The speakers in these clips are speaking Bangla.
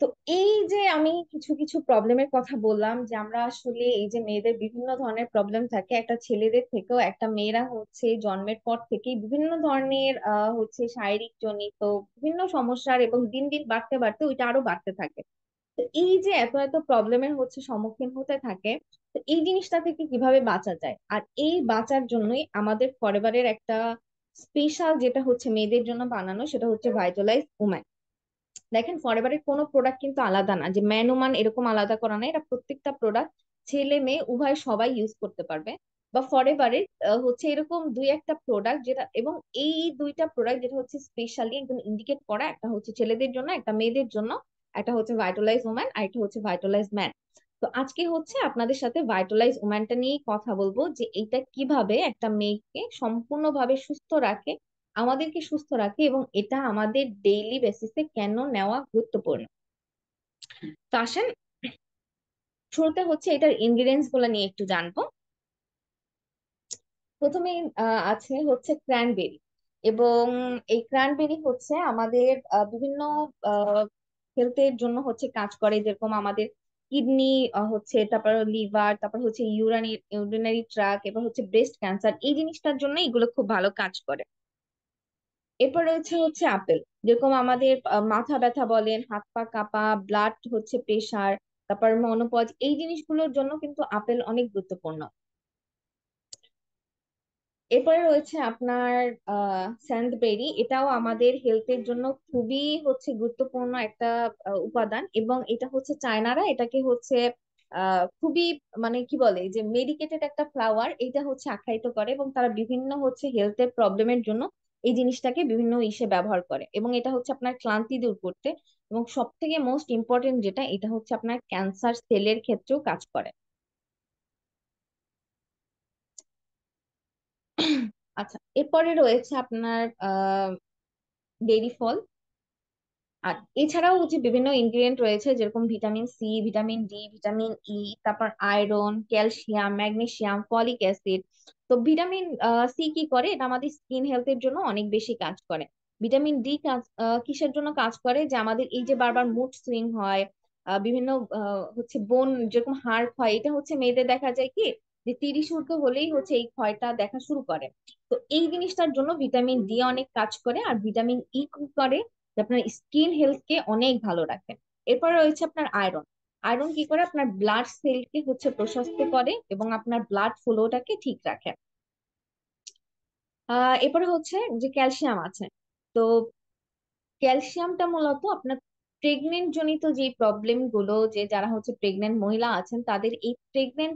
তো এই যে আমি কিছু কিছু প্রবলেমের কথা বললাম, যে আমরা আসলে এই যে মেয়েদের বিভিন্ন ধরনের প্রবলেম থাকে, একটা ছেলেদের থেকেও একটা মেয়েরা হচ্ছে জন্মের পর থেকেই বিভিন্ন ধরনের হচ্ছে শারীরিক জনিত বিভিন্ন সমস্যার, এবং দিন দিন বাড়তে বাড়তে ওইটা আরো বাড়তে থাকে। তো এই যে এত এত প্রবলেমের হচ্ছে সম্মুখীন হতে থাকে, তো এই জিনিসটা থেকে কিভাবে বাঁচা যায়? আর এই বাঁচার জন্যই আমাদের ফরএভারের একটা স্পেশাল যেটা হচ্ছে মেয়েদের জন্য বানানো, সেটা হচ্ছে ভাইটালাইজ উম্যান। দেখেন, ফরএভারের কোনো প্রোডাক্ট কিন্তু আলাদা না, যে ম্যান ওমান এরকম আলাদা করা নাই। এটা প্রত্যেকটা প্রোডাক্ট ছেলে মেয়ে উভয় সবাই ইউজ করতে পারবে। বা ফরএভারের হচ্ছে এরকম দুই একটা প্রোডাক্ট যেটা, এবং এই দুইটা প্রোডাক্ট যেটা হচ্ছে স্পেশালি একদম ইন্ডিকেট করা, একটা হচ্ছে ছেলেদের জন্য, একটা মেয়েদের জন্য। একটা হচ্ছে ভাইটালাইজ ওম্যান আর একটা হচ্ছে ভাইটালাইজ ম্যান। তো আজকে হচ্ছে আপনাদের সাথে ভাইটালাইজ ওম্যানটা নিয়ে কথা বলবো, যে এইটা কিভাবে একটা মেয়েকে সম্পূর্ণভাবে সুস্থ রাখে, আমাদেরকে সুস্থ রাখে, এবং এটা আমাদের ডেইলি বেসিসে কেন নেওয়া গুরুত্বপূর্ণ। তো আসেন, শুরুতে হচ্ছে এটার ইনগ্রিডিয়েন্টস গুলো নিয়ে একটু জানবো। প্রথমে আছে হচ্ছে ক্র্যানবেরি। এবং এই ক্র্যানবেরি হচ্ছে আমাদের বিভিন্ন হেলথের জন্য হচ্ছে কাজ করে, যেরকম আমাদের কিডনি হচ্ছে, তারপর লিভার, তারপর হচ্ছে ইউরিনারি ট্রাক, এবার হচ্ছে ব্রেস্ট ক্যান্সার, এই জিনিসটার জন্য এগুলো খুব ভালো কাজ করে। এরপর রয়েছে হচ্ছে আপেল। যেরকম আমাদের মাথা ব্যথা বলেন, হাত পা কাঁপা, ব্লাড হচ্ছে প্রেশার, তারপর মনোপজ, এই জিনিসগুলোর জন্য কিন্তু আপেল অনেক গুরুত্বপূর্ণ। এরপরে রয়েছে আপনার স্যান্ডবেরি। এটাও আমাদের হেলথের জন্য খুবই হচ্ছে গুরুত্বপূর্ণ একটা উপাদান, এবং এটা হচ্ছে চায়নারা এটাকে হচ্ছে খুবই, মানে কি বলে, যে মেডিকেটেড একটা ফ্লাওয়ার এটা হচ্ছে আখ্যায়িত করে, এবং তারা বিভিন্ন হচ্ছে হেলথের প্রবলেমের জন্য এই জিনিসটাকে বিভিন্ন ইসে ব্যবহার করে, এবং এটা হচ্ছে আপনার ক্লান্তি দূর করতে, এবং সব থেকে মোস্ট ইম্পর্টেন্ট যেটা, এটা হচ্ছে আপনার ক্যান্সার সেলের ক্ষেত্রেও কাজ করে। আচ্ছা, এরপরে রয়েছে আপনার বেরি ফল। আর এছাড়াও হচ্ছে বিভিন্ন ইনগ্রিডিয়েন্ট রয়েছে, যেরকম vitamin C, vitamin D, vitamin E, তারপর iron, calcium, magnesium, folic acid. তো ভিটামিন সি কি করে, এটা আমাদের স্কিন হেলথের জন্য অনেক বেশি কাজ করে। ভিটামিন ডি কাজ কিসের জন্য কাজ করে, যে আমাদের এই যে বারবার মুড সুইং হয়, বিভিন্ন হচ্ছে বোন যেরকম হাড় ক্ষয়, এটা হচ্ছে মেয়েদের দেখা যায় কি, যে 30 ঊর্ধ্ব হলেই হচ্ছে এই ক্ষয়টা দেখা শুরু করে। তো এই জিনিসটার জন্য ভিটামিন ডি অনেক কাজ করে। আর ভিটামিন ই কি করে, যে আপনার স্কিন হেলথ কে অনেক ভালো রাখে। এরপর রয়েছে আপনার আয়রন। আয়রন কি করে, আপনার ব্লাড সেলকে হচ্ছে প্রশস্ত করে, এবং আপনার ব্লাড ফ্লোটাকে ঠিক রাখে। এরপরে হচ্ছে যে ক্যালসিয়াম আছে। তো ক্যালসিয়ামটা মূলত আপনার প্রেগনেন্ট জনিত যে প্রবলেম গুলো, যে যারা হচ্ছে প্রেগনেন্ট মহিলা আছেন, তাদের এই প্রেগনেন্ট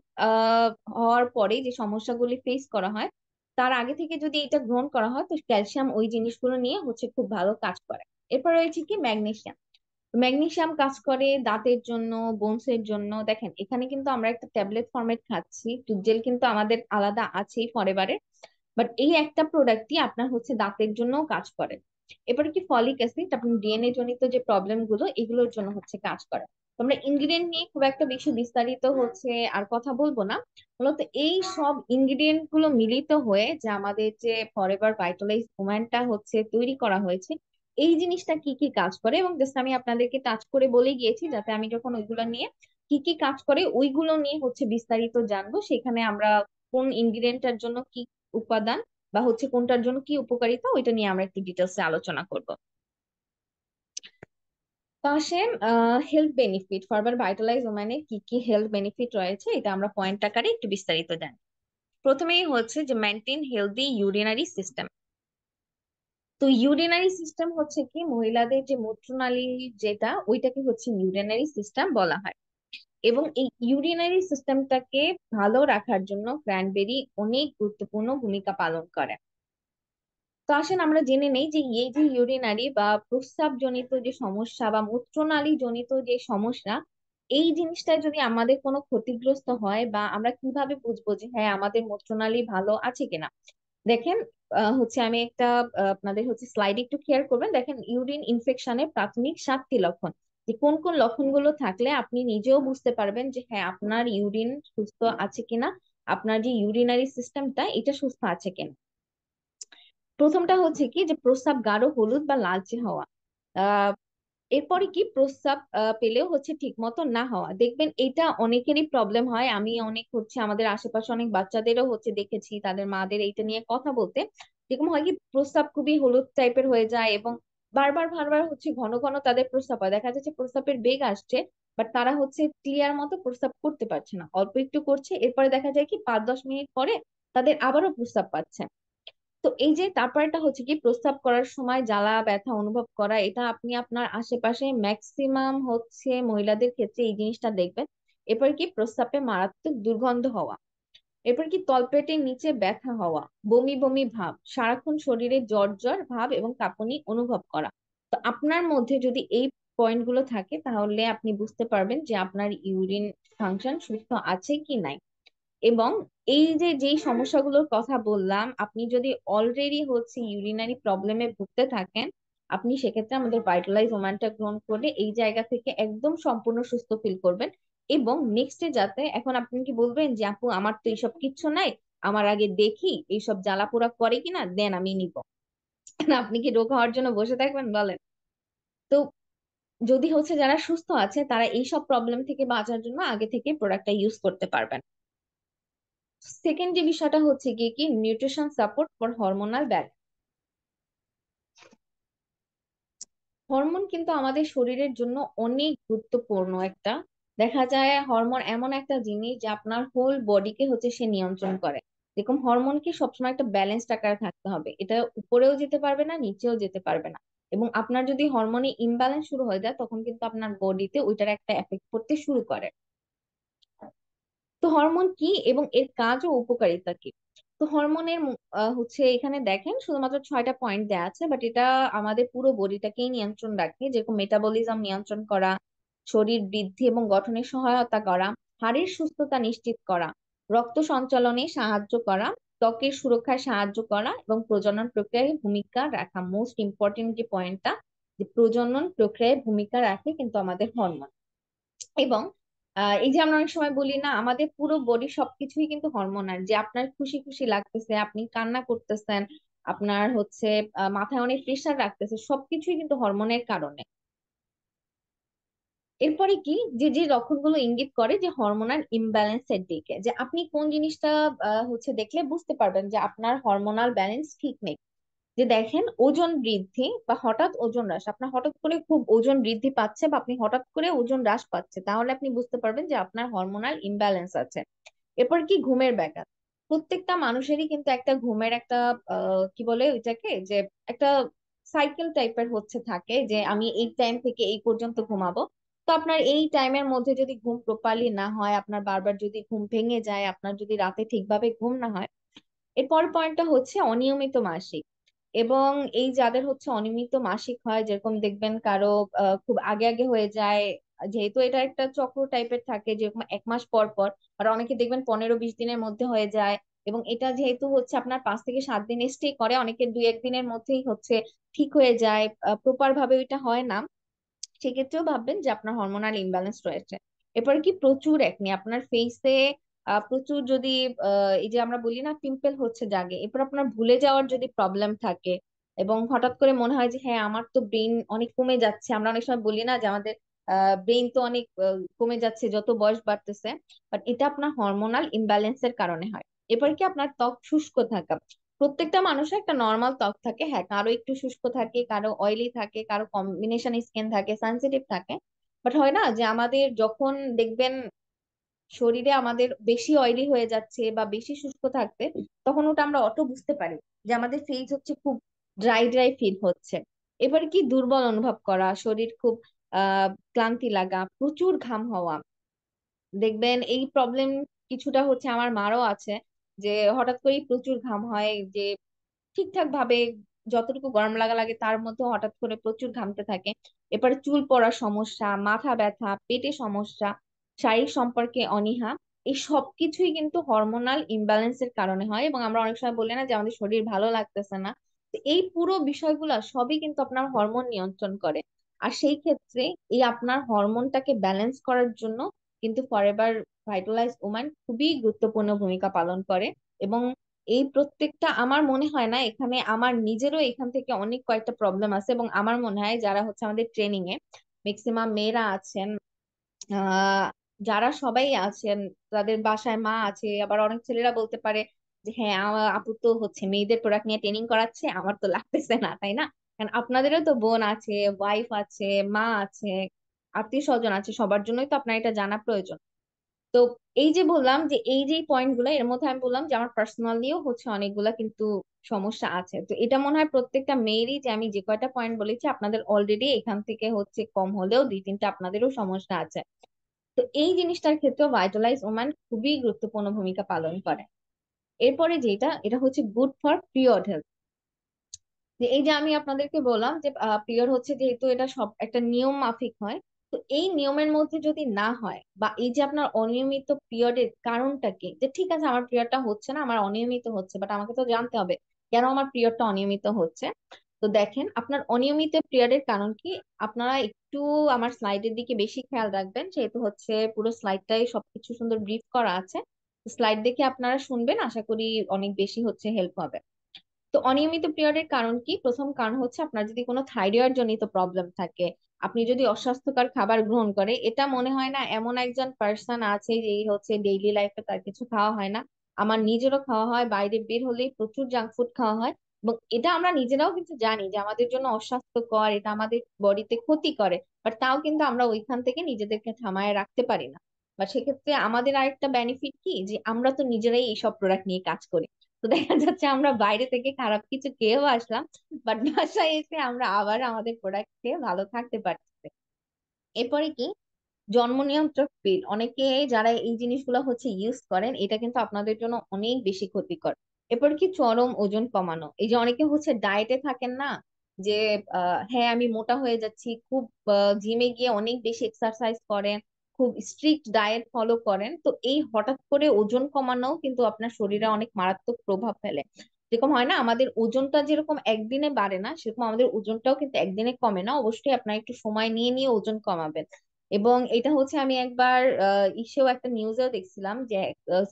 হওয়ার পরে যে সমস্যাগুলি ফেস করা হয়, তার আগে থেকে যদি এটা গ্রহণ করা হয়, তো ক্যালসিয়াম ওই জিনিসগুলো নিয়ে হচ্ছে খুব ভালো কাজ করে। এরপর রয়েছে কি ম্যাগনেসিয়াম। ম্যাগনেসিয়াম কাজ করে দাঁতের জন্য, বোনসের জন্য। দেখেন, এখানে কিন্তু আমরা একটা ট্যাবলেট ফরম্যাট খাচ্ছি, টুথজেল কিন্তু আমাদের আলাদা আছেই ফরএভারে, বাট এই একটা প্রোডাক্টই আপনার হচ্ছে দাঁতের জন্য কাজ করে। এরপরে কি ফলিক অ্যাসিড, আপনার ডিএনএ জনিত যে প্রবলেম গুলো, এগুলোর জন্য হচ্ছে কাজ করে। তো আমরা ইনগ্রিডিয়েন্ট নিয়ে খুব একটা বেশি বিস্তারিত হচ্ছে আর কথা বলবো না। মূলত এই সব ইনগ্রিডিয়েন্ট গুলো মিলিত হয়ে যে আমাদের যে ফরএভার ভাইটালাইজ ওম্যানটা হচ্ছে তৈরি করা হয়েছে, এই জিনিসটা কি কি কাজ করে, এবং জাস্ট আমি আপনাদেরকে টাচ করে বলে গিয়েছি, যাতে আমি যখন ওইগুলো নিয়ে কি কি কাজ করে ওইগুলো নিয়ে হচ্ছে বিস্তারিত জানবো, সেখানে আমরা কোন ইনগ্রিডিয়েন্টটার জন্য কি উপাদান, বা হচ্ছে কোনটার জন্য কি উপকারিতা, ওইটা নিয়ে আমরা একটু ডিটেলসে আলোচনা করব। তো আসেন, হেলথ বেনিফিট, ফরবার ভাইটালাইজ ওম্যানে কি কি হেলথ বেনিফিট রয়েছে, এটা আমরা পয়েন্ট আকারে একটু বিস্তারিত জানি। প্রথমেই হচ্ছে যে মেনটেন হেলদি ইউরিনারি সিস্টেম। তো ইউরিনারি সিস্টেম হচ্ছে কি, মহিলাদের যে মূত্রনালী যেটা, ওইটাকে হচ্ছে ইউরিনারি সিস্টেম বলা হয়। এবং এই ইউরিনারি সিস্টেমটাকে ভালো রাখার জন্য ক্র্যানবেরি অনেক গুরুত্বপূর্ণ ভূমিকা পালন করে। তো আসেন আমরা জেনে নেই যে এই যে ইউরিনারি বা প্রস্রাব জনিত যে সমস্যা, বা মূত্রনালী জনিত যে সমস্যা, এই জিনিসটা যদি আমাদের কোনো ক্ষতিগ্রস্ত হয়, বা আমরা কিভাবে বুঝবো যে হ্যাঁ আমাদের মূত্রনালী ভালো আছে কিনা। দেখেন, হচ্ছে আমি একটা আপনাদের হচ্ছে স্লাইড একটু খেয়াল করবেন। দেখেন, ইউরিন ইনফেকশনের প্রাথমিক 7টি লক্ষণ, যে কোন কোন লক্ষণগুলো থাকলে আপনি নিজেও বুঝতে পারবেন যে হ্যাঁ আপনার ইউরিন সুস্থ আছে কিনা, আপনার যে ইউরিনারি সিস্টেমটা এটা সুস্থ আছে কিনা। প্রথমটা হচ্ছে কি, যে প্রস্রাব গাঢ় হলুদ বা লালচে হওয়া। এরপরে কি প্রস্রাব পেলেও হচ্ছে ঠিক মতো না হওয়া, দেখবেন এটা অনেকেরই প্রবলেম হয়। আমি অনেক হচ্ছে আমাদের আশেপাশে অনেক বাচ্চাদেরও হচ্ছে দেখেছি তাদের মাদের এইটা নিয়ে কথা বলতে, যেরকম হয় কি প্রস্রাব খুবই হলুদ টাইপের হয়ে যায় এবং বারবার বারবার হচ্ছে ঘন ঘন তাদের প্রস্রাব হয়, দেখা যাচ্ছে প্রস্রাবের বেগ আসছে বাট তারা হচ্ছে ক্লিয়ার মতো প্রস্রাব করতে পারছে না, অল্প একটু করছে, এরপরে দেখা যায় কি 5-10 মিনিট পরে তাদের আবারও প্রস্রাব পাচ্ছে। তো এই যে তারপরটা হচ্ছে কি প্রস্রাব করার সময় জ্বালা ব্যথা অনুভব করা, এটা আপনি আপনার আশেপাশে ম্যাক্সিমাম হচ্ছে মহিলাদের ক্ষেত্রে এই জিনিসটা দেখবেন। এরপর কি প্রস্রাবে মারাত্মক দুর্গন্ধ হওয়া, এরপর কি তলপেটের নিচে ব্যথা হওয়া, বমি বমি ভাব, সারাক্ষণ শরীরে জ্বর জ্বর ভাব এবং কাঁপুনি অনুভব করা। তো আপনার মধ্যে যদি এই পয়েন্টগুলো থাকে তাহলে আপনি বুঝতে পারবেন যে আপনার ইউরিন ফাংশন সুস্থ আছে কি নাই। এবং এই যে যেই সমস্যাগুলোর কথা বললাম, আপনি যদি অলরেডি হচ্ছে ইউরিনারি প্রবলেমে ভুগতে থাকেন, আপনি সেক্ষেত্রে আমাদের ভাইটালাইজ ওমানটা গ্রহণ করে এই জায়গা থেকে একদম সম্পূর্ণ সুস্থ ফিল করবেন। এবং নেক্সটে যাতে, এখন আপনি কি বলবেন যে আপু আমার তো এইসব কিচ্ছু নাই, আমার আগে দেখি এইসব জ্বালাপোড়া করে কিনা দেন আমি নিব। না, আপনি কি রোগ হওয়ার জন্য বসে থাকবেন বলেন? তো যদি হচ্ছে যারা সুস্থ আছে তারা এইসব প্রবলেম থেকে বাঁচার জন্য আগে থেকে প্রোডাক্টটা ইউজ করতে পারবেন। সেকেন্ড যে বিষয়টা হচ্ছে গিয়ে কি nutrition support for hormonal balance. Hormone কিন্তু আমাদের শরীরের জন্য অনেক গুরুত্বপূর্ণ একটা, দেখা যায় হরমোন এমন একটা জিনিস যে আপনার হোল বডিকে হচ্ছে সে নিয়ন্ত্রণ করে। যেরকম হরমোনকে সবসময় একটা ব্যালেন্সড আকারে থাকতে হবে, এটা উপরেও যেতে পারবে না নিচেও যেতে পারবে না। এবং আপনার যদি হরমোনে ইমব্যালেন্স শুরু হয়ে যায় তখন কিন্তু আপনার বডিতে ওইটার একটা এফেক্ট করতে শুরু করে। তো হরমোন কি এবং এর কাজ ও উপকারিতা কি? তো হরমোনের হচ্ছে এখানে দেখেন শুধুমাত্র 6টা পয়েন্ট দেওয়া আছে, বাট এটা আমাদের পুরো বডিটাকেই নিয়ন্ত্রণ রাখে, যেরকম মেটাবলিজম নিয়ন্ত্রণ করা, শরীর বৃদ্ধি এবং গঠনে সহায়তা করা, হাড়ের সুস্থতা নিশ্চিত করা, রক্ত সঞ্চালনে সাহায্য করা, ত্বকের সুরক্ষায় সাহায্য করা এবং প্রজনন প্রক্রিয়ায় ভূমিকা রাখা। মোস্ট ইম্পর্টেন্ট যে পয়েন্টটা, যে প্রজনন প্রক্রিয়ায় ভূমিকা রাখে কিন্তু আমাদের হরমোন। এবং এই যে আমরা অনেক সময় বলি না আমাদের পুরো বডি সবকিছুই কিন্তু হরমোনাল, যে আপনার খুশি খুশি লাগতেছে, আপনি কান্না করতেছেন, আপনার হচ্ছে মাথায় অনেক প্রেশার রাখতেছে, সবকিছুই কিন্তু হরমোনের কারণে। এরপরে কি যে যে লক্ষণগুলো ইঙ্গিত করে যে হরমোনাল ইমব্যালেন্সের দিকে, যে আপনি কোন জিনিসটা হচ্ছে দেখলে বুঝতে পারবেন যে আপনার হরমোনাল ব্যালেন্স ঠিক নেই। যে দেখেন ওজন বৃদ্ধি বা হঠাৎ ওজন হ্রাস, আপনার হঠাৎ করে খুব ওজন বৃদ্ধি পাচ্ছে বা আপনি হঠাৎ করে ওজন হ্রাস পাচ্ছে, তাহলে আপনি বুঝতে পারবেন যে আপনার হরমোনাল ইমব্যালেন্স আছে। এরপর কি ঘুমের ব্যাঘাত, প্রত্যেকটা মানুষেরই কিন্তু একটা ঘুমের একটা কি বলে ওইটাকে, যে একটা সাইকেল টাইপের হচ্ছে থাকে, যে আমি এই টাইম থেকে এই পর্যন্ত ঘুমাবো। তো আপনার এই টাইমের মধ্যে যদি ঘুম প্রপারলি না হয়, আপনার বারবার যদি ঘুম ভেঙে যায়, আপনার যদি রাতে ঠিকভাবে ঘুম না হয়। এরপর পয়েন্টটা হচ্ছে অনিয়মিত মাসিক। এবং এই যাদের হচ্ছে অনিয়মিত মাসিক হয়, যেরকম দেখবেন কারো খুব আগে আগে হয়ে যায়, যেহেতু এটা একটা চক্র টাইপের থাকে, যেরকম 1 মাস পর পর, আর অনেকে দেখবেন 15-20 দিনের মধ্যে হয়ে যায়। এবং এটা যেহেতু হচ্ছে আপনার 5 থেকে 7 দিন স্টে করে, অনেকের 2-1 দিনের মধ্যেই হচ্ছে ঠিক হয়ে যায়, প্রপার ভাবে ওইটা হয় না, সেক্ষেত্রেও ভাববেন যে আপনার হরমোনাল ইমব্যালেন্স রয়েছে। এরপরে কি প্রচুর একনি আপনার ফেসে, প্রচুর যদি এই যে আমরা বলি না পিম্পল হচ্ছে জাগে, এরপর আপনার ভুলে যাওয়ার যদি প্রবলেম থাকে এবং হঠাৎ করে মনে হয় যে হ্যাঁ আমার তো ব্রেন অনেক কমে যাচ্ছে, আমরা অনেক সময় বলি না যে আমাদের ব্রেন তো অনেক কমে যাচ্ছে যত বয়স বাড়তেছে, বাট এটা আপনার হরমোনাল ইমব্যালেন্সের কারণে হয়। এরপর কি আপনার ত্বক শুষ্ক থাকা, প্রত্যেকটা মানুষের একটা নর্মাল ত্বক থাকে, হ্যাঁ কারো একটু শুষ্ক থাকে, কারো অয়েলি থাকে, কারো কম্বিনেশন স্কিন থাকে, সেনসিটিভ থাকে। বাট হয় না যে আমাদের যখন দেখবেন শরীরে আমাদের বেশি অয়েলি হয়ে যাচ্ছে বা বেশি শুষ্ক থাকতে, তখন ওটা আমরা অটো বুঝতে পারি যে আমাদের ফেস হচ্ছে খুব ড্রাই ড্রাই ফিল হচ্ছে। এবারে কি দুর্বল অনুভব করা, শরীর খুব ক্লান্তি লাগা, প্রচুর ঘাম হওয়া, দেখবেন এই প্রবলেম কিছুটা হচ্ছে আমার মারও আছে, যে হঠাৎ করেই প্রচুর ঘাম হয়, যে ঠিকঠাক ভাবে যতটুকু গরম লাগা লাগে তার মধ্যে হঠাৎ করে প্রচুর ঘামতে থাকে। এরপরে চুল পড়ার সমস্যা, মাথা ব্যথা, পেটে সমস্যা, শারীরিক সম্পর্কে অনীহা, এই সবকিছুই কিন্তু হরমোনাল ইমব্যালেন্সের কারণে হয়। এবং আমরা অনেক সময় বলি না যে আমাদের শরীর ভালো লাগতেছে না, তো এই পুরো বিষয়গুলা সবই কিন্তু আপনার হরমোন নিয়ন্ত্রণ করে। আর সেই ক্ষেত্রে এই আপনার হরমোনটাকে ব্যালেন্স করার জন্য কিন্তু ফরএভার ভাইটালাইজ ওম্যান খুবই গুরুত্বপূর্ণ ভূমিকা পালন করে। এবং এই প্রত্যেকটা আমার মনে হয় না, এখানে আমার নিজেরও এখান থেকে অনেক কয়েকটা প্রবলেম আছে, এবং আমার মনে হয় যারা হচ্ছে আমাদের ট্রেনিং এ ম্যাক্সিমাম মেয়েরা আছেন, আহ যারা সবাই আছেন, তাদের বাসায় মা আছে, আবার অনেক ছেলেরা বলতে পারে যে হ্যাঁ আমার আপু তো হচ্ছে মেয়েদের প্রোডাক্ট নিয়ে ট্রেনিং করাচ্ছে, আমার তো লাগতেছে না, তাই না? কারণ আপনাদেরও তো বোন আছে, ওয়াইফ আছে, মা আছে, আত্মীয় স্বজন আছে, সবার জন্যই তো আপনার এটা জানা প্রয়োজন। তো এই যে বললাম যে এই যে পয়েন্ট গুলো, এর মধ্যে আমি বললাম যে আমার পার্সোনালিও হচ্ছে অনেকগুলা কিন্তু সমস্যা আছে। তো এটা মনে হয় প্রত্যেকটা মেয়েরই, যে আমি যে কয়টা পয়েন্ট বলেছি আপনাদের অলরেডি এখান থেকে হচ্ছে কম হলেও দুই তিনটা আপনাদেরও সমস্যা আছে। তো এই জিনিসটার ক্ষেত্রে ভাইটালাইজ ওম্যান খুবই গুরুত্বপূর্ণ ভূমিকা পালন করে। এরপরে যেটা, এটা হচ্ছে গুড ফর পিরিয়ড হেলথ। যে এই যে আমি আপনাদেরকে বললাম যে পিরিয়ড হচ্ছে যেহেতু এটা সব একটা নিয়ম মাফিক হয়, তো এই নিয়মের মধ্যে যদি না হয়, বা এই যে আপনার অনিয়মিত পিরিয়ডের কারণটা কি, যে ঠিক আছে আমার পিরিয়ডটা হচ্ছে না, আমার অনিয়মিত হচ্ছে, বাট আমাকে তো জানতে হবে কেন আমার পিরিয়ডটা অনিয়মিত হচ্ছে। তো দেখেন আপনার অনিয়মিত পিরিয়ডের কারণ কি, আপনারা একটু আমার স্লাইডের দিকে বেশি খেয়াল রাখবেন, সেহেতু হচ্ছে পুরো স্লাইডটাই সবকিছু সুন্দর ব্রিফ করা আছে। স্লাইড দেখে আপনারা শুনবেন, আশা করি অনেক বেশি হচ্ছে হেল্প হবে। তো অনিয়মিত পিরিয়ডের কারণ কি, প্রথম কারণ হচ্ছে আপনার যদি কোনো থাইরয়েড জনিত প্রবলেম থাকে, আপনি যদি অস্বাস্থ্যকর খাবার গ্রহণ করে, এটা মনে হয় না এমন একজন পার্সন আছে যে হচ্ছে ডেইলি লাইফে তার কিছু খাওয়া হয় না। আমার নিজেরও খাওয়া হয়, বাইরে বের হলেই প্রচুর জাঙ্ক ফুড খাওয়া হয়, এবং এটা আমরা নিজেরাও কিন্তু জানি যে আমাদের জন্য অস্বাস্থ্যকর, এটা আমাদের বডিতে ক্ষতি করে, বাট তাও কিন্তু আমরা ওইখান থেকে নিজেদেরকে থামায় রাখতে পারি না। বা সেক্ষেত্রে আমাদের আরেকটা বেনিফিট কি, যে আমরা তো নিজেরাই এইসব প্রোডাক্ট নিয়ে কাজ করি। তো দেখা যাচ্ছে আমরা বাইরে থেকে খারাপ কিছু খেয়েও আসলাম, বাট বাসায় এসে আমরা আবার আমাদের প্রোডাক্ট খেয়ে ভালো থাকতে পারছি। এরপরে কি, জন্ম নিয়ন্ত্রক পিল, অনেকে যারা এই জিনিসগুলো হচ্ছে ইউজ করেন, এটা কিন্তু আপনাদের জন্য অনেক বেশি ক্ষতিকর। এরপর কি, চরম ওজন কমানো, এই যে অনেকে হচ্ছে ডায়েটে থাকেন না, যে হ্যাঁ আমি মোটা হয়ে যাচ্ছি, খুব জিমে গিয়ে অনেক বেশি এক্সারসাইজ করেন, খুব স্ট্রিক্ট ডায়েট ফলো করেন, তো এই হঠাৎ করে ওজন কমানো কিন্তু আপনার শরীরে অনেক মারাত্মক প্রভাব ফেলে। যেরকম হয় না আমাদের ওজনটা যেরকম একদিনে বাড়ে না, সেরকম আমাদের ওজনটাও কিন্তু একদিনে কমে না, অবশ্যই আপনার একটু সময় নিয়ে নিয়ে ওজন কমাবেন। এবং এটা হচ্ছে আমি একবার ইসেও একটা নিউজেও দেখছিলাম যে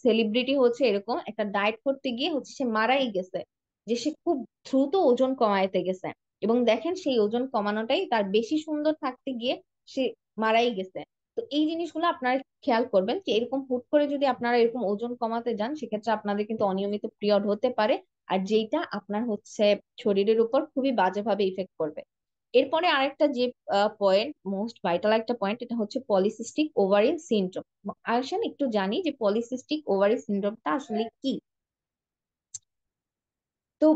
সেলিব্রিটি হচ্ছে এরকম একটা ডায়েট করতে গিয়ে হচ্ছে সে মারাই গেছে, যে সে খুব দ্রুত ওজন কমাইতে গেছে, এবং দেখেন সেই ওজন কমানোটাই তার বেশি সুন্দর থাকতে গিয়ে সে মারাই গেছে। তো এই জিনিসগুলো আপনারা খেয়াল করবেন যে এরকম হুট করে যদি আপনারা এরকম ওজন কমাতে যান, সেক্ষেত্রে আপনাদের কিন্তু অনিয়মিত পিরিয়ড হতে পারে, আর যেটা আপনার হচ্ছে শরীরের উপর খুবই বাজেভাবে ইফেক্ট করবে। এরপরে আরেকটা যে পয়েন্ট, মোস্ট ভাইটাল একটা পয়েন্ট, এটা হচ্ছে পলিসিস্টিক ওভারি সিনড্রোম। আসেন একটু জানি যে পলিসিস্টিক ওভারি সিনড্রোমটা আসলে কি। তো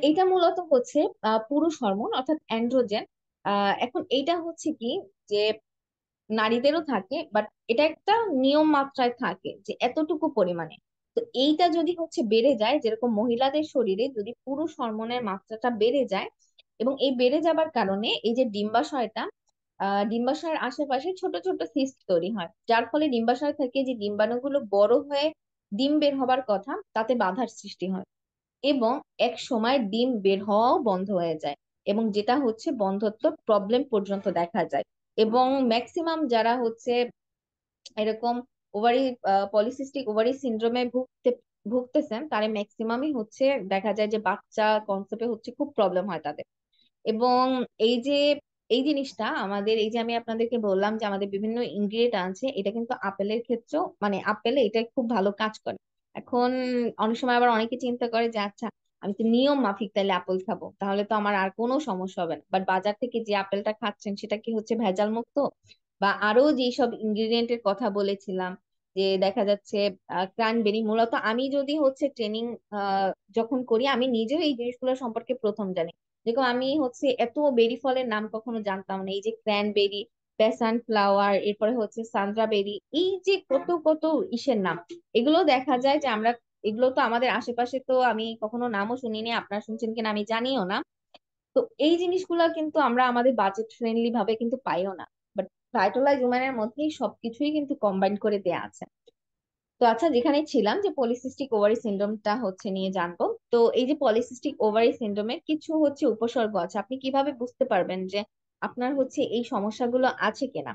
এটা মূলত হচ্ছে পুরুষ হরমোন অর্থাৎ অ্যান্ড্রোজেন। এখন এইটা হচ্ছে কি, যে নারীদেরও থাকে, বাট এটা একটা নিয়ম মাত্রায় থাকে যে এতটুকু পরিমাণে। তো এইটা যদি হচ্ছে বেড়ে যায়, যেরকম মহিলাদের শরীরে যদি পুরুষ হরমোনের মাত্রাটা বেড়ে যায়, এবং এই বেড়ে যাবার কারণে এই যে ডিম্বাশয়টা, ডিম্বাশয়ের আশেপাশে ছোট ছোট সিস্ট তৈরি হয়, যার ফলে ডিম্বাশয় থেকে যে ডিম্বাণুগুলো বড় হয়ে ডিম বের হবার কথা, তাতে বাধার সৃষ্টি হয়, এবং এক সময় ডিম বের হওয়াও বন্ধ হয়ে যায়, এবং যেটা হচ্ছে বন্ধ্যত্ব প্রবলেম পর্যন্ত দেখা যায়। এবং ম্যাক্সিমাম যারা হচ্ছে এরকম ওভারি পলিসিস্টিক ওভারি সিন্ড্রোমে ভুগতেছেন, তারা ম্যাক্সিমামই হচ্ছে দেখা যায় যে বাচ্চা কনসেপ্টে হচ্ছে খুব প্রবলেম হয় তাদের। এবং এই যে এই জিনিসটা আমাদের, এই যে আমি আপনাদেরকে বললাম যে আমাদের বিভিন্ন ইনগ্রিডিয়েন্ট আছে, এটা কিন্তু আপেলের ক্ষেত্রেও, মানে আপেলে এটা খুব ভালো কাজ করে। এখন অনেক সময় আবার অনেকে চিন্তা করে যে আচ্ছা আমি তো নিয়ম মাফিক তাহলে আপেল খাবো, তাহলে তো আমার আর কোনো সমস্যা হবে না, বাট বাজার থেকে যে আপেলটা খাচ্ছেন সেটা কি হচ্ছে ভেজাল মুক্ত? বা আরো যেসব ইনগ্রিডিয়েন্টের কথা বলেছিলাম, যে দেখা যাচ্ছে ক্রানবেরি, মূলত আমি যদি হচ্ছে ট্রেনিং যখন করি, আমি নিজেও এই জিনিসগুলো সম্পর্কে প্রথম জানি। দেখো আমি হচ্ছে এত বেরি ফলের নাম কখনো জানতাম না, এই যে ক্র্যানবেরি, প্যাশন ফ্লাওয়ার, এরপরে হচ্ছে সান্দ্রা বেরি, এই যে কত কত ইসের নাম, এগুলো দেখা যায় যে আমরা, এগুলো তো আমাদের আশেপাশে তো আমি কখনো নামও শুনিনি, আপনারা শুনছেন কিনা আমি জানিও না। তো এই জিনিসগুলা কিন্তু আমরা আমাদের বাজেট ফ্রেন্ডলি ভাবে কিন্তু পাইও না, বাট ভাইটালাইজ উম্যানের মধ্যেই সবকিছুই কিন্তু কম্বাইন করে দেয়া আছে। তো আচ্ছা, যেখানে ছিলাম যে পলিসিস্টিক ওভারি সিন্ড্রোমটা হচ্ছে নিয়ে জানবো। তো এই যে পলিসিস্টিক ওভারি সিন্ড্রোমের কিছু হচ্ছে উপসর্গ আছে, আপনি কিভাবে বুঝতে পারবেন যে আপনার হচ্ছে এই সমস্যাগুলো আছে কিনা।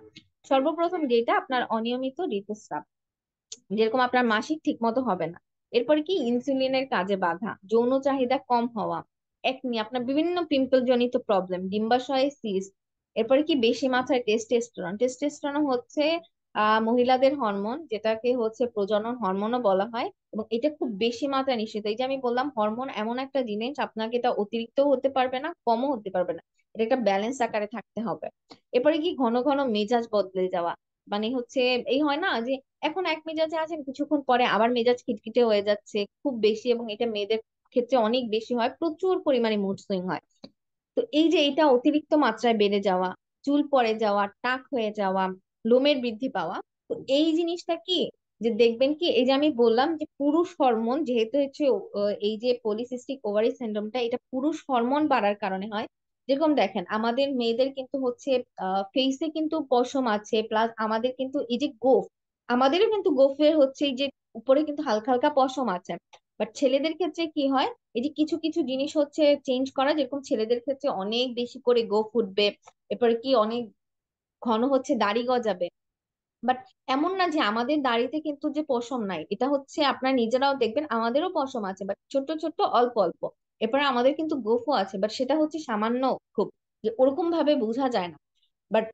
সর্বপ্রথম যেটা, আপনার অনিয়মিত ঋতুস্রাব, যেরকম আপনার মাসিক ঠিক মতো হবে না। এরপরে কি, ইনসুলিনের কাজে বাধা, যৌন চাহিদা কম হওয়া, একনি, আপনার বিভিন্ন পিম্পল জনিত প্রবলেম, ডিম্বাশয়ে সিস্ট, এরপরে কি বেশি মাত্রায় টেস্টোস্টেরন। টেস্টোস্টেরন হচ্ছে মহিলাদের হরমোন, যেটাকে হচ্ছে প্রজনন হরমোনও বলা হয়, এবং এটা খুব বেশি মাত্রায় নিঃসৃত। এই যে আমি বললাম হরমোন এমন একটা জিনিস, আপনাকে এটা অতিরিক্তও হতে পারবে না, কমও হতে পারবে না, এটা একটা ব্যালেন্স আকারে থাকতে হবে। এরপরে কি ঘন ঘন মেজাজ বদলে যাওয়া, মানে হচ্ছে এই হয় না যে এখন এক মেজাজে আছেন, কিছুক্ষণ পরে আবার মেজাজ খিটখিটে হয়ে যাচ্ছে খুব বেশি, এবং এটা মেয়েদের ক্ষেত্রে অনেক বেশি হয়, প্রচুর পরিমাণে মুড সুইং হয়। তো এই যে এটা অতিরিক্ত মাত্রায় বেড়ে যাওয়া, চুল পড়ে যাওয়া, টাক হয়ে যাওয়া, লোমের বৃদ্ধি পাওয়া, তো এই জিনিসটা কি, যে দেখবেন কি এই যে আমি বললাম যে পুরুষ হরমোন যেহেতু হচ্ছে এই যে পলিসিস্টিক ওভারি সিনড্রোমটা এটা পুরুষ হরমোন বাড়ার কারণে হয়। যেরকম দেখেন আমাদের মেয়েদের কিন্তু হচ্ছে ফেসে কিন্তু পশম আছে, প্লাস আমাদের কিন্তু এই যে গোফ, আমাদেরও কিন্তু গোফের হচ্ছে এই যে উপরে কিন্তু হালকা হালকা পশম আছে। বাট ছেলেদের ক্ষেত্রে কি হয়, এই যে কিছু কিছু জিনিস হচ্ছে চেঞ্জ করা, যেরকম ছেলেদের ক্ষেত্রে অনেক বেশি করে গোফ উঠবে, এরপরে কি অনেক ঘন হচ্ছে দাড়ি গজাবে। বাট এমন না যে আমাদের দাড়িতে কিন্তু যে পশম নাই, এটা হচ্ছে আপনার নিজেরাও দেখবেন আমাদেরও পশম আছে, বাট ছোট ছোট অল্প অল্প। এরপরে আমাদের কিন্তু গোফও আছে, বাট সেটা হচ্ছে সামান্য, খুব যে ওরকম ভাবে বোঝা যায় না। বাট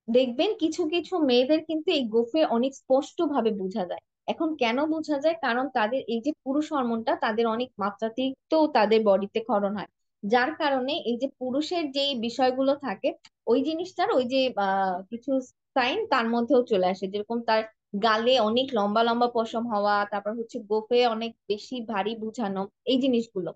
দেখবেন কিছু কিছু মেয়েদের কিন্তু এই গোফে অনেক স্পষ্ট ভাবে বোঝা যায়। এখন কেন বোঝা যায়, কারণ তাদের এই যে পুরুষ হরমোনটা তাদের অনেক মাত্রাতিরিক্ত তাদের বডিতে ক্ষরণ হয়, যার কারণে এই যে পুরুষের যে বিষয়গুলো থাকে ওই জিনিসটার ওই যে কিছু সাইন তার মধ্যেও চলে আসে, যেরকম তার গালে অনেক লম্বা লম্বা পশম হওয়া, তারপর হচ্ছে গোফে অনেক বেশি ভারী বুঝানো, এই জিনিসগুলো।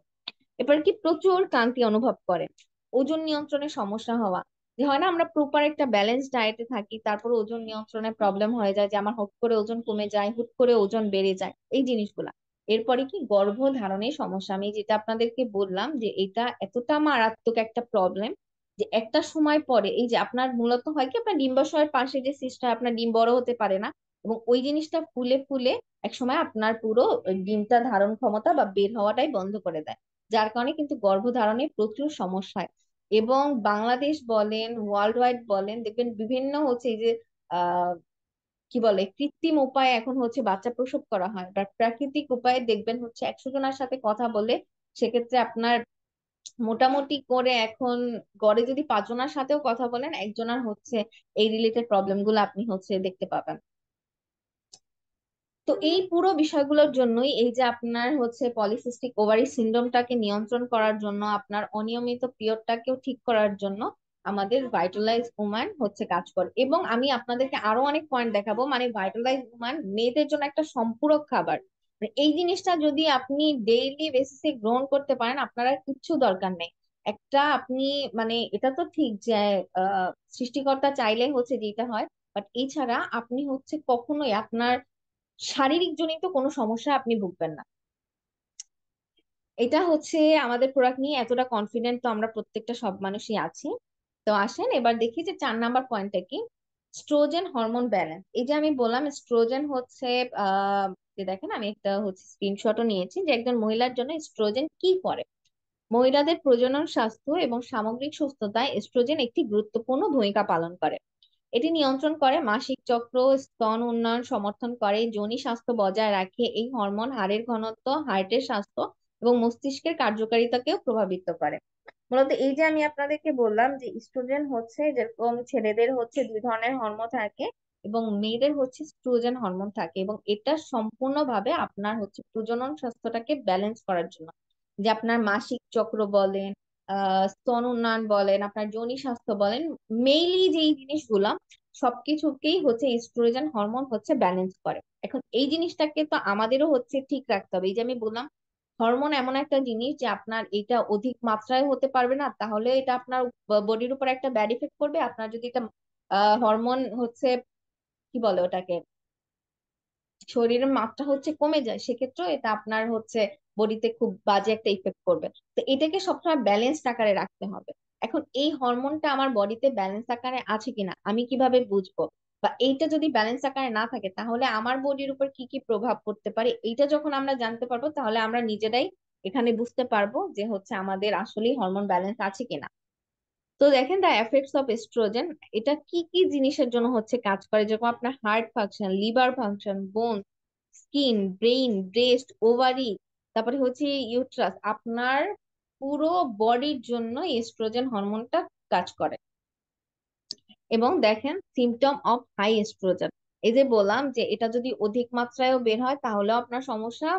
এবার কি প্রচুর ক্লান্তি অনুভব করে, ওজন নিয়ন্ত্রণে সমস্যা হওয়া, যে হয় না আমরা প্রপার একটা ব্যালেন্স ডায়েটে থাকি তারপর ওজন নিয়ন্ত্রণে প্রবলেম হয়ে যায়, যে আমার হুট করে ওজন কমে যায়, হুট করে ওজন বেড়ে যায়, এই জিনিসগুলা। এরপরে কি গর্ভধারণের সমস্যা, আমি যেটা আপনাদেরকে বললাম যে এটা এতটা মারাত্মক একটা প্রবলেম, যে একটা সময় পরে এই যে আপনার মূলত হয় কি আপনার ডিম্বাশয়ের পাশে যে সিস্টটা, আপনার ডিম বড় হতে পারে না, এবং ওই জিনিসটা ফুলে ফুলে এক সময় আপনার পুরো ডিমটা ধারণ ক্ষমতা বা বের হওয়াটাই বন্ধ করে দেয়, যার কারণে কিন্তু গর্ভধারণে প্রচুর সমস্যা হয়। এবং বাংলাদেশ বলেন ওয়ার্ল্ড ওয়াইড বলেন, দেখবেন বিভিন্ন হচ্ছে এই যে আহ কি বলে কৃত্রিম উপায়ে এখন হচ্ছে বাচ্চা প্রসব করা হয়, বা প্রাকৃতিক উপায়ে দেখবেন হচ্ছে 100 জনের সাথে কথা বলে সেক্ষেত্রে আপনার মোটামুটি করে এখন গড়ে যদি 5 জনের সাথেও কথা বলেন একজনের হচ্ছে এই রিলেটেড প্রবলেম গুলো আপনি হচ্ছে দেখতে পাবেন। তো এই পুরো বিষয়গুলোর জন্যই এই যে আপনার হচ্ছে পলিসিস্টিক ওভারি সিনড্রোমটাকে নিয়ন্ত্রণ করার জন্য, আপনার অনিয়মিত পিরিয়ডটাকেও ঠিক করার জন্য আমাদের ভাইটালাইজ উমান হচ্ছে কাজ করে। এবং আমি আপনাদেরকে আরো অনেক পয়েন্ট দেখাবো, মানে ভাইটালাইজ উমান মেয়েদের জন্য একটা সম্পূরক খাবার। মানে এই জিনিসটা যদি আপনি ডেইলি বেসিসে গ্রহণ করতে পারেন আপনার আর কিচ্ছু দরকার নেই। একটা আপনি মানে এটা তো ঠিক যে সৃষ্টিকর্তা চাইলে হচ্ছে যেটা হয়, বাট এছাড়া আপনি হচ্ছে কখনোই আপনার শারীরিক জনিত কোনো সমস্যা আপনি ভুগবেন না। এটা হচ্ছে আমাদের প্রোডাক্ট নিয়ে এতটা কনফিডেন্ট তো আমরা প্রত্যেকটা সব মানুষই আছি। তো আসেন এবার দেখি যে 4 নাম্বার পয়েন্টটা কি, স্ট্রোজেন হরমোন ব্যালেন্স। এই যে আমি বললাম স্ট্রোজেন হচ্ছে আহ যে দেখেন আমি একটা হচ্ছে স্ক্রিনশটও নিয়েছি যে একজন মহিলার জন্য স্ট্রোজেন কি করে। মহিলাদের প্রজনন স্বাস্থ্য এবং সামগ্রিক সুস্থতায় এস্ট্রোজেন একটি গুরুত্বপূর্ণ ভূমিকা পালন করে। এটি নিয়ন্ত্রণ করে মাসিক চক্র, স্তন উন্নয়ন সমর্থন করে, যোনি স্বাস্থ্য বজায় রাখে। এই হরমোন হাড়ের ঘনত্ব, হার্টের স্বাস্থ্য এবং মস্তিষ্কের কার্যকারিতাকেও প্রভাবিত করে। মূলত এই যে আমি আপনাদেরকে বললাম যে ইস্ট্রোজেন হচ্ছে যেরকম ছেলেদের হচ্ছে 2 ধরনের হরমোন থাকে এবং মেয়েদের হচ্ছে স্ট্রোজেন হরমোন থাকে, এবং এটা সম্পূর্ণভাবে আপনার হচ্ছে প্রজনন স্বাস্থ্যটাকে ব্যালেন্স করার জন্য, যে আপনার মাসিক চক্র বলেন, স্তন উন্নয়ন বলেন, আপনার যোনি স্বাস্থ্য বলেন, মেইনলি যেই জিনিসগুলা সবকিছুকেই হচ্ছে এস্ট্রোজেন হরমোন হচ্ছে ব্যালেন্স করে। এখন এই জিনিসটাকে তো আমাদেরও হচ্ছে ঠিক রাখতে হবে। এই যে আমি বললাম হরমোন এমন একটা জিনিস যে আপনার এটা অধিক মাত্রায় হতে পারবে না, তাহলে এটা আপনার বডির উপর একটা ব্যাড ইফেক্ট করবে। আপনার যদি এটা হরমোন হচ্ছে কি বলে ওটাকে শরীরের মাত্রা হচ্ছে কমে যায়, সেক্ষেত্রেও এটা আপনার হচ্ছে বডিতে খুব বাজে একটা ইফেক্ট করবে। তো এটাকে সবসময় ব্যালেন্স আকারে রাখতে হবে। এখন এই হরমোনটা আমার বডিতে ব্যালেন্স আকারে আছে কিনা আমি কিভাবে বুঝবো, বা এইটা যদি ব্যালেন্স আকারে না থাকে তাহলে আমার বডির উপর কি কি প্রভাব পড়তে পারে, এইটা যখন আমরা জানতে পারবো তাহলে আমরা নিজেরাই এখানে বুঝতে পারবো যে হচ্ছে আমাদের আসলেই হরমোন ব্যালেন্স আছে কিনা। তো দেখেন দ্য এফেক্টস অফ এস্ট্রোজেন, এটা কি কি জিনিসের জন্য হচ্ছে কাজ করে, যেরকম আপনার হার্ট ফাংশন, লিভার ফাংশন, বোন, স্কিন, ব্রেইন, ব্রেস্ট, ওভারি, তারপরে হচ্ছে ইউট্রাস, আপনার পুরো বডির জন্য এস্ট্রোজেন হরমোনটা কাজ করে। এবং দেখেন সিমটম অফ হাই এস্ট্রোজেন, এই যে বললাম যে এটা যদি অধিক মাত্রায়ও বের হয় তাহলেও আপনার সমস্যা,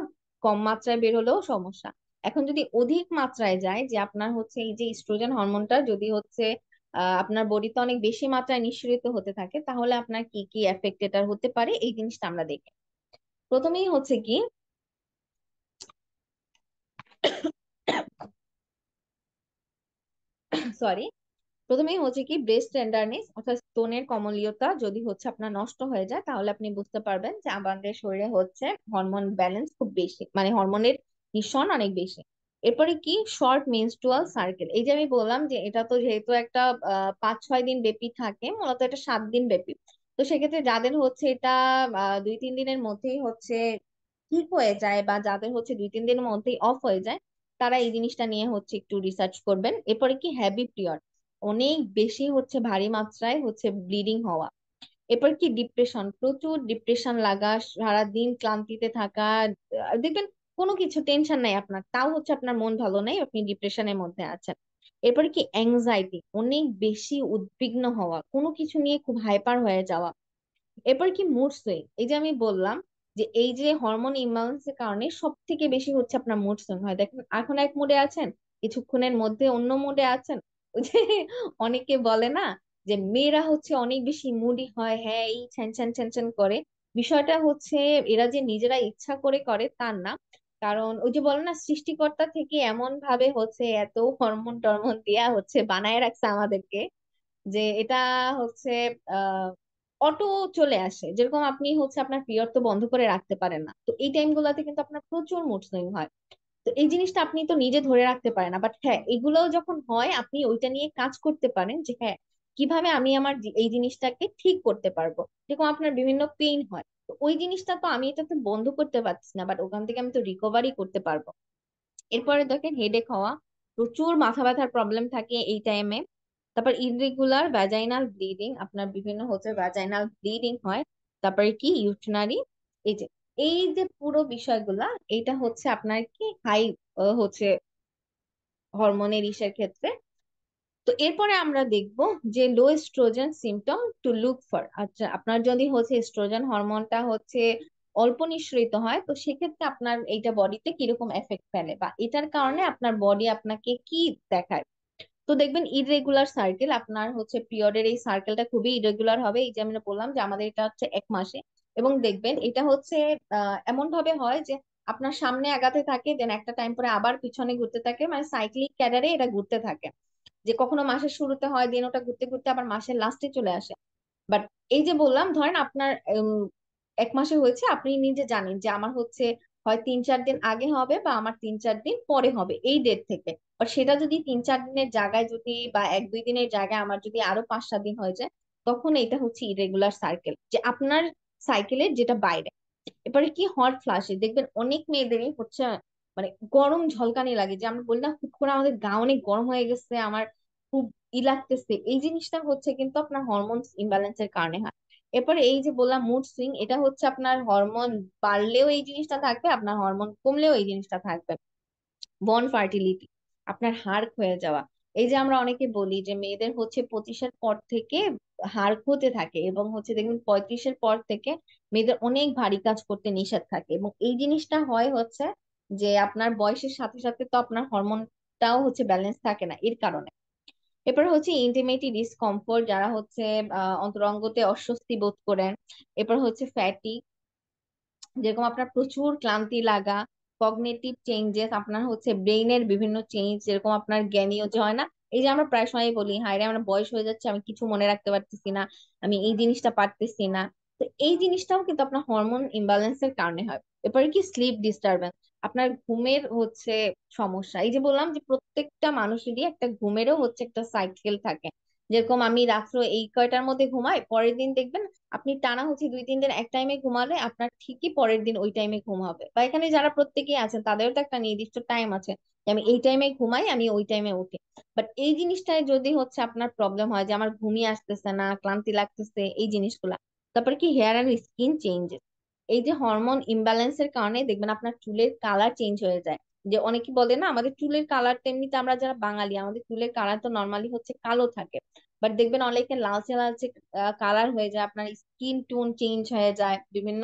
কম মাত্রায় বের হলেও সমস্যা। এখন যদি অধিক মাত্রায় যায়, যে আপনার হচ্ছে এই যে ইস্ট্রোজেন হরমোনটা যদি হচ্ছে আপনার বডিতে অনেক বেশি মাত্রায় নিঃসরিত হতে থাকে, তাহলে আপনার কি কি এফেক্ট এটার হতে পারে এই জিনিসটা আমরা দেখি। প্রথমেই হচ্ছে কি, সরি, প্রথমেই হচ্ছে কি ব্রেস্ট টেন্ডারনেস অর্থাৎ স্তনের কমলীয়তা যদি হচ্ছে আপনার নষ্ট হয়ে যায়, তাহলে আপনি বুঝতে পারবেন যে আমাদের শরীরে হচ্ছে হরমোন ব্যালেন্স খুব বেশি, মানে হরমোনের নিঃসরণ অনেক বেশি। এরপরে কি শর্ট মেনস্ট্রুয়াল সার্কেল, এই যে আমি বললাম যে এটা তো যেহেতু একটা 5-6 দিন ব্যাপী থাকে, মূলত এটা 7 দিন ব্যাপী। তো সেক্ষেত্রে যাদের হচ্ছে এটা 2-3 দিনের মধ্যেই হচ্ছে ঠিক হয়ে যায়, বা যাদের হচ্ছে 2-3 দিনের মধ্যেই অফ হয়ে যায়, তারা এই জিনিসটা নিয়ে হচ্ছে একটু রিসার্চ করবেন। এরপরে কি হ্যাভি পিরিয়ড, অনেক বেশি হচ্ছে ভারী মাত্রায় হচ্ছে ব্লিডিং হওয়া। এরপর কি ডিপ্রেশন, প্রচুর ডিপ্রেশন লাগা, সারাদিন ক্লান্তিতে থাকা, দেখবেন কোনো কিছু টেনশন নাই আপনার, তাও হচ্ছে আপনার মন ভালো নাই, আপনি ডিপ্রেশনের মধ্যে আছেন। এরপর কি অ্যাংজাইটি, অনেক বেশি উদ্বিগ্ন হওয়া, কোনো কিছু নিয়ে খুব হাইপার হয়ে যাওয়া। এরপর কি মুড সুইং, এই যে আমি বললাম যে এই যে হরমোন ইমব্যালেন্সের কারণে সব থেকে বেশি হচ্ছে আপনার মুড সুইং হয়, দেখেন এখন এক মুডে আছেন, কিছুক্ষণের মধ্যে অন্য মুডে আছেন। ওই যে অনেকে বলে না যে মেয়েরা হচ্ছে অনেক বেশি মুডি হয়, হ্যাঁ এই ছ্যান ছ্যান ছ্যান ছ্যান করে। বিষয়টা হচ্ছে এরা যে নিজেরা ইচ্ছা করে করে তা না, কারণ ওই যে বলে না সৃষ্টিকর্তা থেকে এমন ভাবে হচ্ছে এত হরমোন টরমোন দেয়া হচ্ছে বানায় রাখছে আমাদেরকে, যে এটা হচ্ছে অটো চলে আসে, যেরকম আপনি হচ্ছে আপনার পিরিয়ড তো বন্ধ করে রাখতে পারেন না, তো এই টাইম গুলাতে কিন্তু আপনার প্রচুর মুড সুইং হয়। তো এই জিনিসটা আপনি তো নিজে ধরে রাখতে পারেন না, বাট হ্যাঁ এগুলোও যখন হয় আপনি ওইটা নিয়ে কাজ করতে পারেন, যে হ্যাঁ কিভাবে আমি আমার এই জিনিসটাকে ঠিক করতে পারবো। যেরকম আপনার বিভিন্ন পেইন হয়, তো ওই জিনিসটা তো আমি এটাতে বন্ধ করতে পারছি না, বাট ওখান থেকে আমি তো রিকভারি করতে পারবো। এরপরে দেখেন হেডেক হওয়া, প্রচুর মাথা ব্যথার প্রবলেম থাকে এই টাইমে। তারপর ইররেগুলার ভ্যাজাইনাল ব্লিডিং, আপনার বিভিন্ন হচ্ছে ভ্যাজাইনাল ব্লিডিং হয়। তারপরে কি ইউটিনারি, এই যে এই যে পুরো বিষয়গুলা, এটা হচ্ছে আপনার কি হাই হচ্ছে হরমোনের ইসের ক্ষেত্রে। তো এরপরে আমরা দেখব যে low estrogen symptom to look for, আচ্ছা আপনার যদি হচ্ছে এস্ট্রোজেন হরমোনটা হচ্ছে অল্প নিঃসরিত হয়, তো সেক্ষেত্রে আপনার এইটা বডিতে কিরকম এফেক্ট ফেলে, বা এটার কারণে আপনার বডি আপনাকে কি দেখায়। তো দেখবেন ইররেগুলার সার্কেল, আপনার হচ্ছে পিরিয়ডের এই সার্কেলটা খুবই ইরেগুলার হবে, এই যে আমি বললাম যে আমাদের এটা হচ্ছে 1 মাসে। এবং দেখবেন এটা হচ্ছে এমন ভাবে হয় যে আপনার সামনে আগাতে থাকে, দেন একটা টাইম পরে আবার পিছনে ঘুরতে থাকে, মানে সাইক্লিক ক্যাডারে এটা ঘুরতে থাকে, যে কখনো মাসের শুরুতে হয়, দিন ওটা ঘুরতে ঘুরতে আবার মাসের লাস্টে চলে আসে। বাট এই যে বললাম ধরেন আপনার 1 মাসে হয়েছে, আপনি নিজে জানেন যে আমার হচ্ছে হয় 3-4 দিন আগে হবে বা আমার 3-4 দিন পরে হবে এই ডেট থেকে। বাট সেটা যদি 3-4 দিনের জায়গায় যদি, বা 1-2 দিনের জায়গায় আমার যদি আরো 5-7 দিন হয়ে যায়, তখন এটা হচ্ছে ইরেগুলার সার্কেল, যে আপনার সাইকেলের যেটা বাইরে। এবারে কি হট ফ্লাশে দেখবেন অনেক মেয়েদেরই হচ্ছে মানে গরম ঝলকানি লাগে, যে আমরা বলি না হুট করে আমাদের গা অনেক গরম হয়ে গেছে, আমার খুব লাগতেছে, এই জিনিসটা হচ্ছে কিন্তু আপনার হরমোন ইমব্যালেন্সের কারণে হয়। এরপরে এই যে বললাম মুড সুইং, এটা হচ্ছে আপনার হরমোন বাড়লেও এই জিনিসটা থাকবে, আপনার হরমোন কমলেও এই জিনিসটা থাকবে। বন ফার্টিলিটি, আপনার হাড় ক্ষয়ে যাওয়া, এই যে আমরা অনেকে বলি যে মেয়েদের হচ্ছে 25-এর পর থেকে হাড় ক্ষতে থাকে, এবং হচ্ছে দেখবেন 35-এর পর থেকে মেয়েদের অনেক ভারী কাজ করতে নিষেধ থাকে, এবং এই জিনিসটা হয় হচ্ছে যে আপনার বয়সের সাথে সাথে তো আপনার হরমোনটাও হচ্ছে ব্যালেন্স থাকে না এর কারণে। এরপর হচ্ছে ইন্টিমেটি ডিসকমফোর্ট, যারা হচ্ছে অন্তরঙ্গতে অস্বস্তি বোধ করেন। এরপর হচ্ছে ফ্যাটি, যেরকম আপনার প্রচুর ক্লান্তি লাগা। কগনিটিভ চেঞ্জেস, আপনার হচ্ছে ব্রেইনের বিভিন্ন চেঞ্জ, যেরকম আপনার জ্ঞানীয় যে হয় না, এই যে আমরা প্রায় সময় বলি হায় রে আমার বয়স হয়ে যাচ্ছে, আমি কিছু মনে রাখতে পারতেছি না, আমি এই জিনিসটা পারতেছি না। তো এই জিনিসটাও কিন্তু আপনার হরমোন ইমব্যালেন্সের কারণে হয়। এরপরে কি স্লিপ ডিস্টারবেন্স, আপনার ঘুমের হচ্ছে সমস্যা, এই যে বললাম যে প্রত্যেকটা মানুষেরই একটা ঘুমেরও হচ্ছে একটা সাইকেল থাকে। যেরকম আমি রাত্র এই কয়টার মধ্যে ঘুমাই, পরের দিন দেখবেন আপনি টানা হচ্ছে 2-3 দিন এক টাইমে ঘুমালে আপনার ঠিকই পরের দিন ওই টাইমে ঘুম হবে। বা এখানে যারা প্রত্যেকেই আছেন তাদেরও তো একটা নির্দিষ্ট টাইম আছে, যে আমি এই টাইমে ঘুমাই, আমি ওই টাইমে উঠি। বাট এই জিনিসটায় যদি হচ্ছে আপনার প্রবলেম হয় যে আমার ঘুমিয়ে আসতেছে না, ক্লান্তি লাগতেছে, এই জিনিসগুলা। তারপরে কি হেয়ার অ্যান্ড স্কিন চেঞ্জেস, এই যে হরমোন ইমব্যালেন্সের কারণে দেখবেন আপনার চুলের কালার চেঞ্জ হয়ে যায়। যে অনেকে বলে না আমাদের চুলের কালার, তেমনিতে আমরা যারা বাঙালি আমাদের চুলের কালার তো নর্মালি হচ্ছে কালো থাকে, বাট দেখবেন অনেকে লালচে লালচে কালার হয়ে যায়, আপনার স্কিন টোন চেঞ্জ হয়ে যায় বিভিন্ন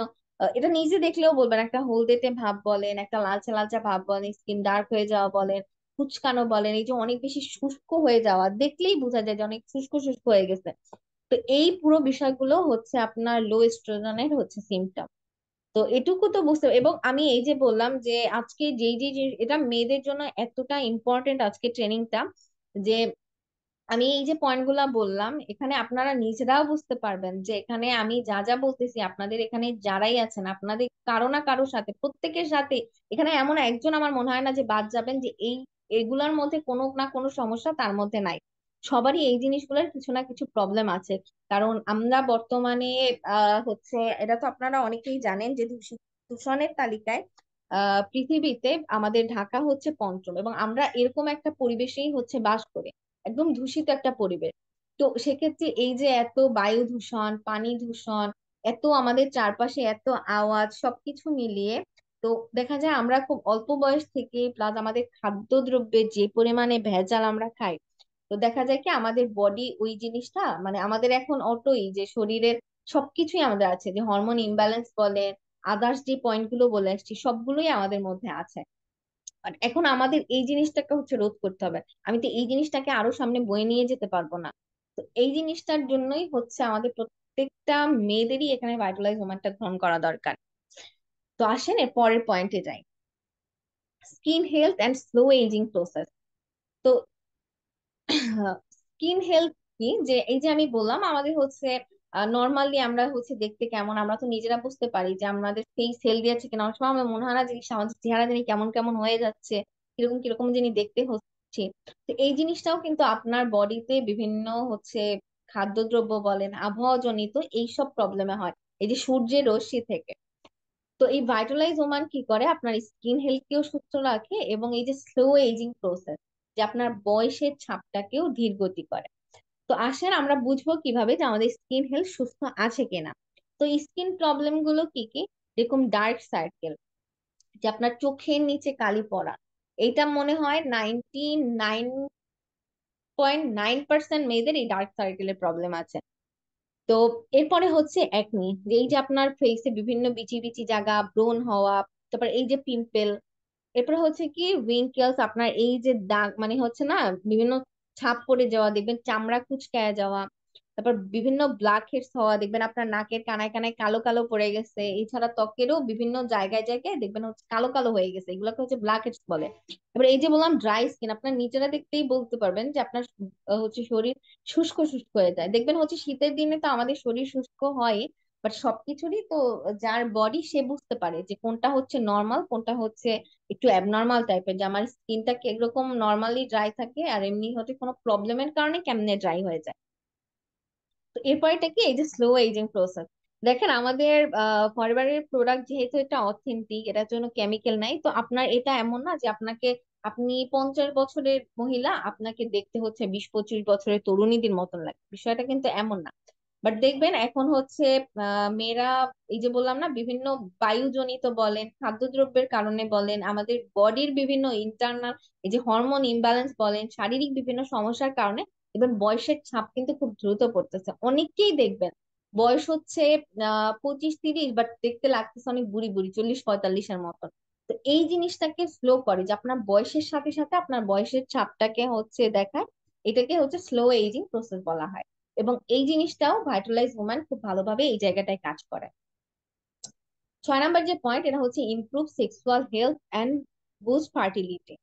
এটা নিজে দেখলেও বলবেন, একটা হলদেটে ভাব বলেন, একটা লালচে লালচে ভাব বলেন, স্কিন ডার্ক হয়ে যাওয়া বলেন, কুচকানো বলেন, এই যে অনেক বেশি শুষ্ক হয়ে যাওয়া দেখলেই বোঝা যায় যে অনেক শুষ্ক শুষ্ক হয়ে গেছে। তো এই পুরো বিষয়গুলো হচ্ছে আপনার লো এস্ট্রোজেনের হচ্ছে সিমটম। তো এটুকু তো বুঝতে, এবং আমি এই যে বললাম যে আজকে যেই যে এটা মেয়েদের জন্য এতটা ইম্পর্টেন্ট আজকে ট্রেনিংটা, যে আমি এই যে পয়েন্ট গুলা বললাম এখানে আপনারা নিজেরাও বুঝতে পারবেন যে এখানে আমি যা যা বলতেছি আপনাদের এখানে যারাই আছেন আপনাদের কারো না কারোর সাথে, প্রত্যেকের সাথে, এখানে এমন একজন আমার মনে হয় না যে বাদ যাবেন যে এই এগুলার মধ্যে কোনো না কোনো সমস্যা তার মধ্যে নাই। সবারই এই জিনিসগুলোর কিছু না কিছু প্রবলেম আছে। কারণ আমরা বর্তমানে হচ্ছে, এটা তো আপনারা অনেকেই জানেন যে দূষণের তালিকায় পৃথিবীতে আমাদের ঢাকা হচ্ছে পঞ্চম, এবং আমরা এরকম একটা পরিবেশেই হচ্ছে বাস করি, একদম দূষিত একটা পরিবেশ। তো সেক্ষেত্রে এই যে এত বায়ু দূষণ, পানি দূষণ, এত আমাদের চারপাশে এত আওয়াজ, সবকিছু মিলিয়ে তো দেখা যায় আমরা খুব অল্প বয়স থেকে, প্লাস আমাদের খাদ্যদ্রব্যে যে পরিমাণে ভেজাল আমরা খাই, তো দেখা যায় কি আমাদের বডি ওই জিনিসটা, মানে আমাদের এখন অটোই যে শরীরের সবকিছুই আমাদের আছে, যে হরমোন ইমব্যালেন্স বলে, আদার্স যে পয়েন্ট গুলো বলে আসছি সবগুলোই আমাদের মধ্যে আছে। আর এখন আমাদের এই জিনিসটাকে হচ্ছে রোধ করতে হবে। আমি তো এই জিনিসটাকে আরো সামনে বয়ে নিয়ে যেতে পারবো না। তো এই জিনিসটার জন্যই হচ্ছে আমাদের প্রত্যেকটা মেয়েদেরই এখানে ভাইটালাইজ হোমারটা গ্রহণ করা দরকার। তো আসেন এর পরের পয়েন্টে যাই, skin health and slow aging process. তো স্কিন হেলথ কি, যে এই যে আমি বললাম আমাদের হচ্ছে নর্মালি আমরা হচ্ছে দেখতে কেমন, আমরা তো নিজেরা বুঝতে পারি যে আমাদের ফেস হেলদি আছে কিনা। অনেক সময় আমার মনে হয় না যে ইস, আমাদের চেহারা জানি কেমন কেমন হয়ে যাচ্ছে, কিরকম কিরকম জানি দেখতে হচ্ছে। তো এই জিনিসটাও কিন্তু আপনার বডিতে বিভিন্ন হচ্ছে খাদ্যদ্রব্য বলেন, আবহাওয়া জনিত এইসব প্রবলেমে হয়, এই যে সূর্যের রশ্মি থেকে। তো এই ভাইটালাইজ ওমান কি করে, আপনার স্কিন হেলথকেও সুস্থ রাখে, এবং এই যে স্লো এজিং প্রসেস, যে আপনার বয়সের ছাপটাকেও ধীর গতি করে। তো আসেন আমরা বুঝবো কিভাবে যে আমাদের স্কিন হেলথ সুস্থ আছে কিনা। তো স্কিন প্রবলেম গুলো কি কি, যেরকম ডার্ক সার্কেল, যে আপনার চোখের নিচে কালি পড়া, এটা মনে হয় 99.9% মেয়েদের এই ডার্ক সার্কেলের প্রবলেম আছে। তো এরপরে হচ্ছে একনি, যে এই যে আপনার ফেসে বিভিন্ন বিচি বিচি জায়গা, ব্রণ হওয়া, তারপর এই যে পিম্পল, এরপরে হচ্ছে কি উইঙ্কেলস, আপনার এই যে দাগ মানে হচ্ছে না, বিভিন্ন ছাপ পড়ে যাওয়া, দেখবেন চামড়া কুঁচকায় যাওয়া, তারপর বিভিন্ন ব্ল্যাক হেডস হওয়া, দেখবেন আপনার নাকের কানায় কানায় কালো কালো পড়ে গেছে, এছাড়া ত্বকেরও বিভিন্ন জায়গায় জায়গায় দেখবেন হচ্ছে কালো কালো হয়ে গেছে, এগুলোকে হচ্ছে ব্ল্যাক হেডস বলে। এবার এই যে বললাম ড্রাই স্কিন, আপনার নিজেরা দেখতেই বলতে পারবেন যে আপনার হচ্ছে শরীর শুষ্ক শুষ্ক হয়ে যায়। দেখবেন হচ্ছে শীতের দিনে তো আমাদের শরীর শুষ্ক হয়, বাট সবকিছুরই তো যার বডি সে বুঝতে পারে যে কোনটা হচ্ছে নর্মাল, কোনটা হচ্ছে একটু অ্যাবনর্মাল টাইপের, যে আমার স্কিনটা কিরকম নর্মালি ড্রাই থাকে আর এমনি হচ্ছে কোনো প্রবলেমের কারণে কেমনে ড্রাই হয়ে যায়। তো এরপরটা কি, এই যে স্লো এজিং প্রসেস, দেখেন আমাদের ফরএভারের প্রোডাক্ট যেহেতু এটা অথেন্টিক, এটার জন্য কেমিক্যাল নাই, তো আপনার এটা এমন না যে আপনাকে, আপনি 50 বছরের মহিলা আপনাকে দেখতে হচ্ছে 20-25 বছরের তরুণীদের মতন লাগে, বিষয়টা কিন্তু এমন না। বাট দেখবেন এখন হচ্ছে মেয়েরা, এই যে বললাম না, বিভিন্ন বায়ুজনিত বলেন, খাদ্যদ্রব্যের কারণে বলেন, আমাদের বডির বিভিন্ন ইন্টারনাল এই যে হরমোন ইমব্যালেন্স বলেন, শারীরিক বিভিন্ন সমস্যার কারণে এবার বয়সের ছাপ কিন্তু খুব দ্রুত পড়তেছে। অনেককেই দেখবেন বয়স হচ্ছে 25-30, বাট দেখতে লাগতেছে অনেক বুড়ি বুড়ি, 40-45-এর মতন। তো এই জিনিসটাকে স্লো করে, যে আপনার বয়সের সাথে সাথে আপনার বয়সের ছাপটাকে হচ্ছে দেখায়, এটাকে হচ্ছে স্লো এজিং প্রসেস বলা হয়। এবং এই জিনিসটাও ভাইটালাইজ ওম্যান খুব ভালোভাবে এই জায়গাটায় কাজ করে। 6 নাম্বার যে পয়েন্ট, এটা হচ্ছে improve sexual health and boost fertility.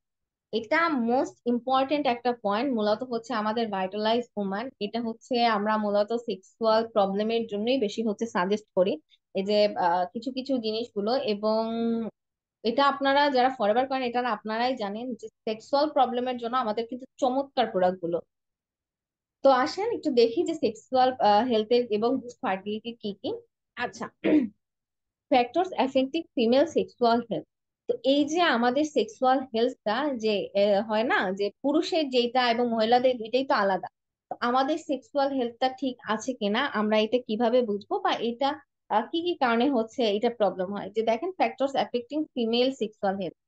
এটা মোস্ট ইম্পর্টেন্ট একটা পয়েন্ট, মূলত হচ্ছে আমাদের ভাইটালাইজ ওমান, এটা হচ্ছে আমরা মূলত সেক্সুয়াল প্রবলেমের জন্যই বেশি হচ্ছে সাজেস্ট করি এই যে কিছু কিছু জিনিসগুলো। এবং এটা আপনারা যারা ফরএভার করেন এটা আপনারাই জানেন যে সেক্সুয়াল প্রবলেমের জন্য আমাদের কিন্তু চমৎকার প্রোডাক্ট গুলো। তো আসেন একটু দেখি যে সেক্সুয়াল হেলথের এবং ফার্টিলিটি কি কি। আচ্ছা, factors affecting female sexual health. তো এই যে আমাদের সেক্সুয়াল হেলথটা যে হয় না যে পুরুষের যেটা এবং মহিলাদের দুইটাই তো আলাদা, তো আমাদের সেক্সুয়াল হেলথটা ঠিক আছে কিনা আমরা এটা কিভাবে বুঝবো, বা এটা কি কি কারণে হচ্ছে এটা প্রবলেম হয়, যে দেখেন factors affecting female sexual health,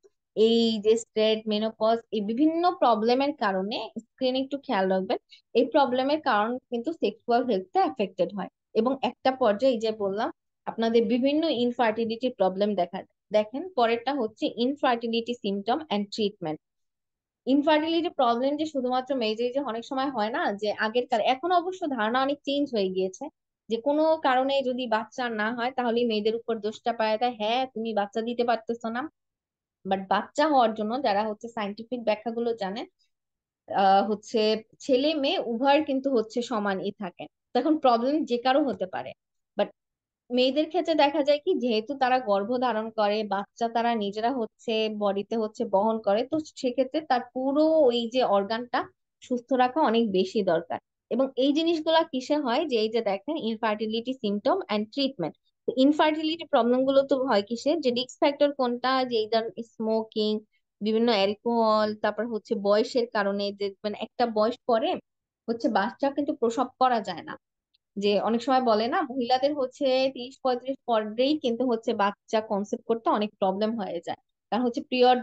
এই যে স্ট্রেস, মেনোপজ, এই বিভিন্ন প্রবলেমের কারণে, স্ক্রিনে একটু খেয়াল রাখবেন, এই প্রবলেমের কারণ কিন্তু সেক্সুয়াল হেলথটা এফেক্টেড হয়। এবং একটা পর্যায়ে এই যে বললাম আপনাদের বিভিন্ন ইনফার্টিলিটি প্রবলেম দেখা যায়। দেখেন পরেরটা হচ্ছে infertility symptom and treatment. Infertility problem যে শুধুমাত্র মেয়েদের, যে অনেক সময় হয় না যে আগের কাল, এখন অবশ্য ধারণা অনেক চেঞ্জ হয়ে গিয়েছে, যে কোনো কারণে যদি বাচ্চা না হয় তাহলে মেয়েদের উপর দোষটা পায় দেয়, হ্যাঁ তুমি বাচ্চা দিতে পারতেছো না। বাট বাচ্চা হওয়ার জন্য যারা হচ্ছে সাইন্টিফিক ব্যাখ্যাগুলো জানে, হচ্ছে ছেলে মেয়ে উভয়ের কিন্তু হচ্ছে সমান থাকে। তখন প্রবলেম যে কারো হতে পারে। বাট মেয়েদের ক্ষেত্রে দেখা যায় কি, যেহেতু তারা গর্ভধারণ করে, বাচ্চা তারা নিজেরা হচ্ছে বডিতে হচ্ছে বহন করে, তো সেক্ষেত্রে তার পুরো ওই যে অর্গানটা সুস্থ রাখা অনেক বেশি দরকার। এবং এই জিনিসগুলা কিসে হয়, যে এই যে দেখেন ইনফার্টিলিটি সিমটম অ্যান্ড ট্রিটমেন্ট। তো ইনফার্টিলিটি প্রবলেম গুলো তো হয় কিসে, যে রিস্ক ফ্যাক্টর কোনটা, যে এই ধরেন স্মোকিং, বিভিন্ন অ্যালকোহল, তারপর হচ্ছে বয়সের কারণে, যে মানে একটা বয়স পরে হচ্ছে বাচ্চা কিন্তু প্রসব করা যায় না। যে অনেক সময় বলে না মহিলাদের হচ্ছে 30-35 পরেই কিন্তু হচ্ছে বাচ্চা কনসেপ্ট করতে অনেক প্রবলেম হয়ে যায়, কারণ হচ্ছে পিরিয়ড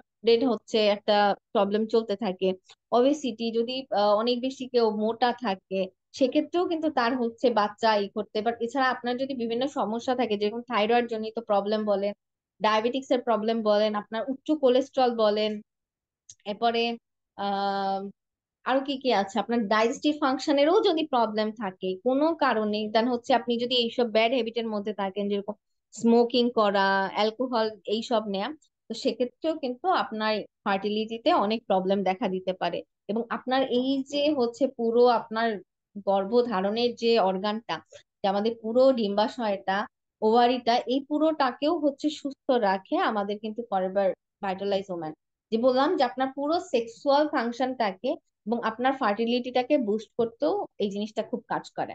হচ্ছে একটা প্রবলেম চলতে থাকে। ওবেসিটি যদি অনেক বেশি কেউ মোটা থাকে, সেক্ষেত্রেও কিন্তু তার হচ্ছে বাচ্চা করতে। বাট এছাড়া আপনার যদি বিভিন্ন সমস্যা থাকে, যেরকম থাইরয়েড জনিত প্রবলেম বলেন, ডায়াবেটিক্স এর প্রবলেম বলেন, আপনার উচ্চ কোলেস্ট্রল বলেন, এরপরে আহ আরো কি কি আছে, আপনার ডাইজেস্টিভ ফাংশনেরও যদি প্রবলেম থাকে কোনো কারণে, দেন হচ্ছে আপনি যদি এইসব ব্যাড হ্যাবিটের মধ্যে থাকেন, যেরকম স্মোকিং করা, অ্যালকোহল এইসব নেয়া, তো সেক্ষেত্রেও কিন্তু আপনার ফার্টিলিটিতে অনেক প্রবলেম দেখা দিতে পারে। এবং আপনার এই যে হচ্ছে পুরো আপনার গর্ভধারণের যে অর্গানটা, যে আমাদের পুরো ডিম্বাশয়টা, ওভারিটা, এই পুরোটাকেও হচ্ছে সুস্থ রাখে আমাদের কিন্তু ফরএভার ভাইটালাইজ ওম্যান। যে বললাম যে আপনার পুরো সেক্সুয়াল ফাংশনটাকে এবং আপনার ফার্টিলিটিটাকে বুস্ট করতেও এই জিনিসটা খুব কাজ করে।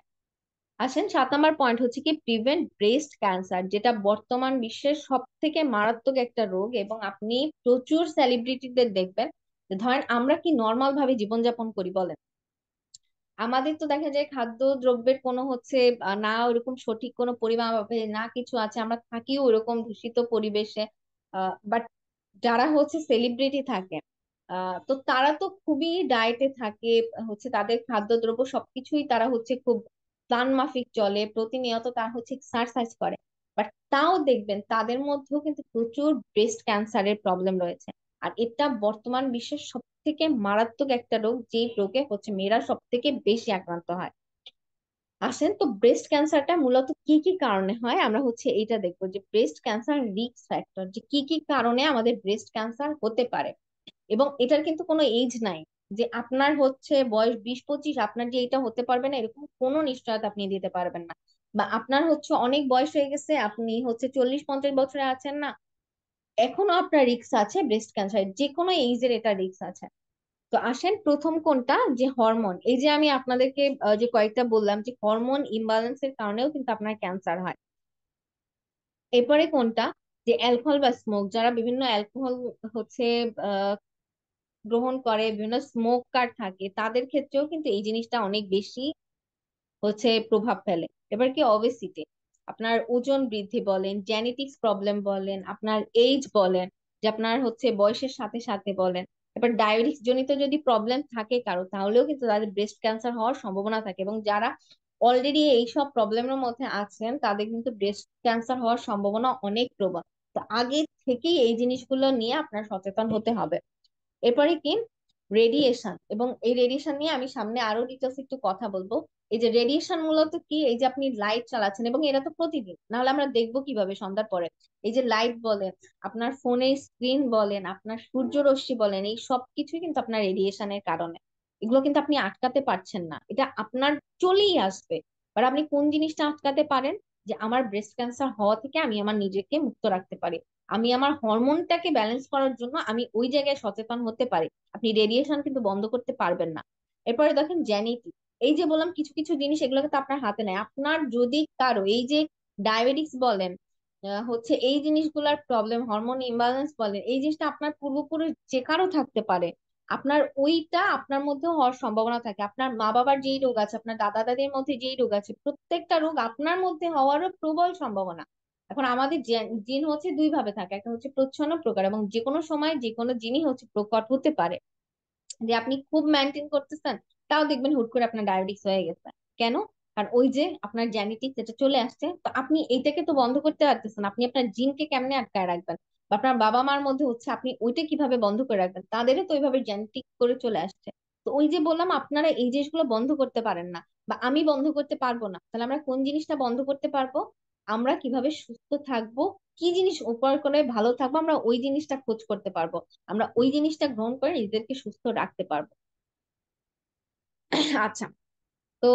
আসেন 7 নম্বর পয়েন্ট হচ্ছে কি প্রিভেন্ট ব্রেস্ট ক্যান্সার, যেটা বর্তমান বিশ্বের সব থেকে মারাত্মক একটা রোগ। এবং আপনি প্রচুর সেলিব্রিটিদের দেখবেন, যে ধরেন আমরা কি নর্মাল ভাবে জীবনযাপন করি বলেন, আমাদের তো দেখা যায় খাদ্য দ্রব্যের কোনো হচ্ছে না ওরকম সঠিক কোনো পরিমাপে না কিছু আছে, আমরা থাকিও ওরকম দূষিত পরিবেশে। বাট যারা হচ্ছে সেলিব্রিটি থাকে, তো তারা তো খুবই ডায়েটে থাকে, হচ্ছে তাদের খাদ্যদ্রব্য সবকিছুই তারা হচ্ছে খুব প্ল্যান মাফিক চলে, প্রতিনিয়ত তারা হচ্ছে এক্সারসাইজ করে। বাট তাও দেখবেন তাদের মধ্যেও কিন্তু প্রচুর ব্রেস্ট ক্যান্সারের প্রবলেম রয়েছে। আর এটা বর্তমান বিশ্বের সব থেকে মারাত্মক একটা রোগ, যে রোগে হচ্ছে মেয়েরা সব থেকে বেশি আক্রান্ত হয়। আসেন তো ব্রেস্ট ক্যান্সারটা মূলত কি কি কারণে হয়, আমরা হচ্ছে এইটা দেখবো, যে ব্রেস্ট ক্যান্সার রিস্ক ফ্যাক্টর, যে কি কি কারণে আমাদের ব্রেস্ট ক্যান্সার হতে পারে। এবং এটার কিন্তু কোনো এজ নাই, যে আপনার হচ্ছে বয়স 20-25 আপনার যে এটা হতে পারবে না এরকম কোনো নিশ্চয়তা আপনি দিতে পারবেন না। বা আপনার হচ্ছে অনেক বয়স হয়ে গেছে, আপনি হচ্ছে 40-50 বছরে আছেন না, এখনো আপনার রিস্ক আছে ব্রেস্ট ক্যান্সার, যে কোনো এইজের এটা রিস্ক আছে। তো আসেন প্রথম কোনটা, যে হরমোন, এই যে আমি আপনাদেরকে যে কয়েকটা বললাম, যে হরমোন ইমব্যালেন্সের কারণেও কিন্তু আপনার ক্যান্সার হয়। এরপরে কোনটা, যে অ্যালকোহল বা স্মোক, যারা বিভিন্ন অ্যালকোহল হচ্ছে আহ গ্রহণ করে, বিভিন্ন স্মোকার থাকে, তাদের ক্ষেত্রেও কিন্তু এই জিনিসটা অনেক বেশি হচ্ছে প্রভাব ফেলে। এবার কি ওবেসিটি, আপনার ওজন বৃদ্ধি বলেন, জেনেটিক্স প্রবলেম বলেন, আপনার এইজ বলেন, যে আপনার হচ্ছে বয়সের সাথে সাথে বলেন। এবার ডায়াবেটিস জনিত যদি প্রবলেম থাকে কারো, তাহলেও কিন্তু তাদের ব্রেস্ট ক্যান্সার হওয়ার সম্ভাবনা থাকে। এবং যারা অলরেডি এইসব প্রবলেমের মধ্যে আছেন, তাদের কিন্তু ব্রেস্ট ক্যান্সার হওয়ার সম্ভাবনা অনেক প্রবল। তো আগে থেকেই এই জিনিসগুলো নিয়ে আপনার সচেতন হতে হবে। এরপরে কি রেডিয়েশন, এবং এই রেডিয়েশন নিয়ে আমি সামনে আরো ডিটেলস একটু কথা বলবো। এই যে রেডিয়েশন মূলত কি, এই যে আপনি লাইট চালাচ্ছেন, এবং এটা তো প্রতিদিন, নাহলে আমরা দেখবো কিভাবে সন্ধ্যার পরে। এই যে লাইট বলেন, আপনার ফোনের স্ক্রিন বলেন, আপনার সূর্যরশ্মি বলেন, এই সব কিছুই কিন্তু আপনার রেডিয়েশনের কারণে। এগুলো কিন্তু আপনি আটকাতে পারছেন না, এটা আপনার চলেই আসবে। আর আপনি কোন জিনিসটা আটকাতে পারেন, যে আমার ব্রেস্ট ক্যান্সার হওয়া থেকে আমি আমার নিজেকে মুক্ত রাখতে পারি, আমি আমার হরমোনটাকে ব্যালেন্স করার জন্য আমি ওই জায়গায় সচেতন হতে পারি। আপনি রেডিয়েশন কিন্তু বন্ধ করতে পারবেন না। এরপরে দেখেন জেনেটিক, এই যে বললাম কিছু কিছু জিনিস এগুলোকে তো আপনার হাতে নাই। আপনার যদি কারো এই যে ডায়াবেটিক্স বলেন, হচ্ছে এই জিনিসগুলার প্রবলেম, হরমোন ইমব্যালেন্স বলেন, এই জিনিসটা আপনার পূর্বপুরুষ যে কারো থাকতে পারে, আপনার ওইটা আপনার মধ্যে হওয়ার সম্ভাবনা থাকে। আপনার মা বাবার যেই রোগ আছে, আপনার দাদা দাদির মধ্যে যেই রোগ আছে, প্রত্যেকটা রোগ আপনার মধ্যে হওয়ারও প্রবল সম্ভাবনা। এখন আমাদের জিন হচ্ছে দুই ভাবে থাকে, একটা হচ্ছে প্রচ্ছন্ন প্রকার, এবং যে কোনো সময় যে কোনো জিনই হচ্ছে প্রকট হতে পারে। যে আপনি খুব মেনটেন করতেছেন, তাও দেখবেন হুট করে আপনার ডায়াবেটিস হয়ে গেছে। কেন? কারণ ওই যে আপনার জেনেটিক্স এটা চলে আসছে, তো আপনি এইটাকে তো বন্ধ করতে পারতেছেন, আপনি আপনার জিনকে কেমনে আটকায় রাখবেন? বা আপনার বাবা মার মধ্যে হচ্ছে আপনি ওইটা কিভাবে বন্ধ করে রাখবেন? তাদেরও তো ওইভাবে জেনেটিক করে চলে আসছে। তো ওই যে বললাম আপনারা এই জিনিসগুলো বন্ধ করতে পারেন না, বা আমি বন্ধ করতে পারবো না, তাহলে আমরা কোন জিনিসটা বন্ধ করতে পারবো? আমরা কিভাবে সুস্থ থাকবো, কি জিনিস উপর করে ভালো থাকবো, আমরা ওই জিনিসটা খোঁজ করতে পারবো। আমরা ওই জিনিসটা গ্রহণ করে নিজেদেরকে সুস্থ রাখতে পারবো। আচ্ছা, তো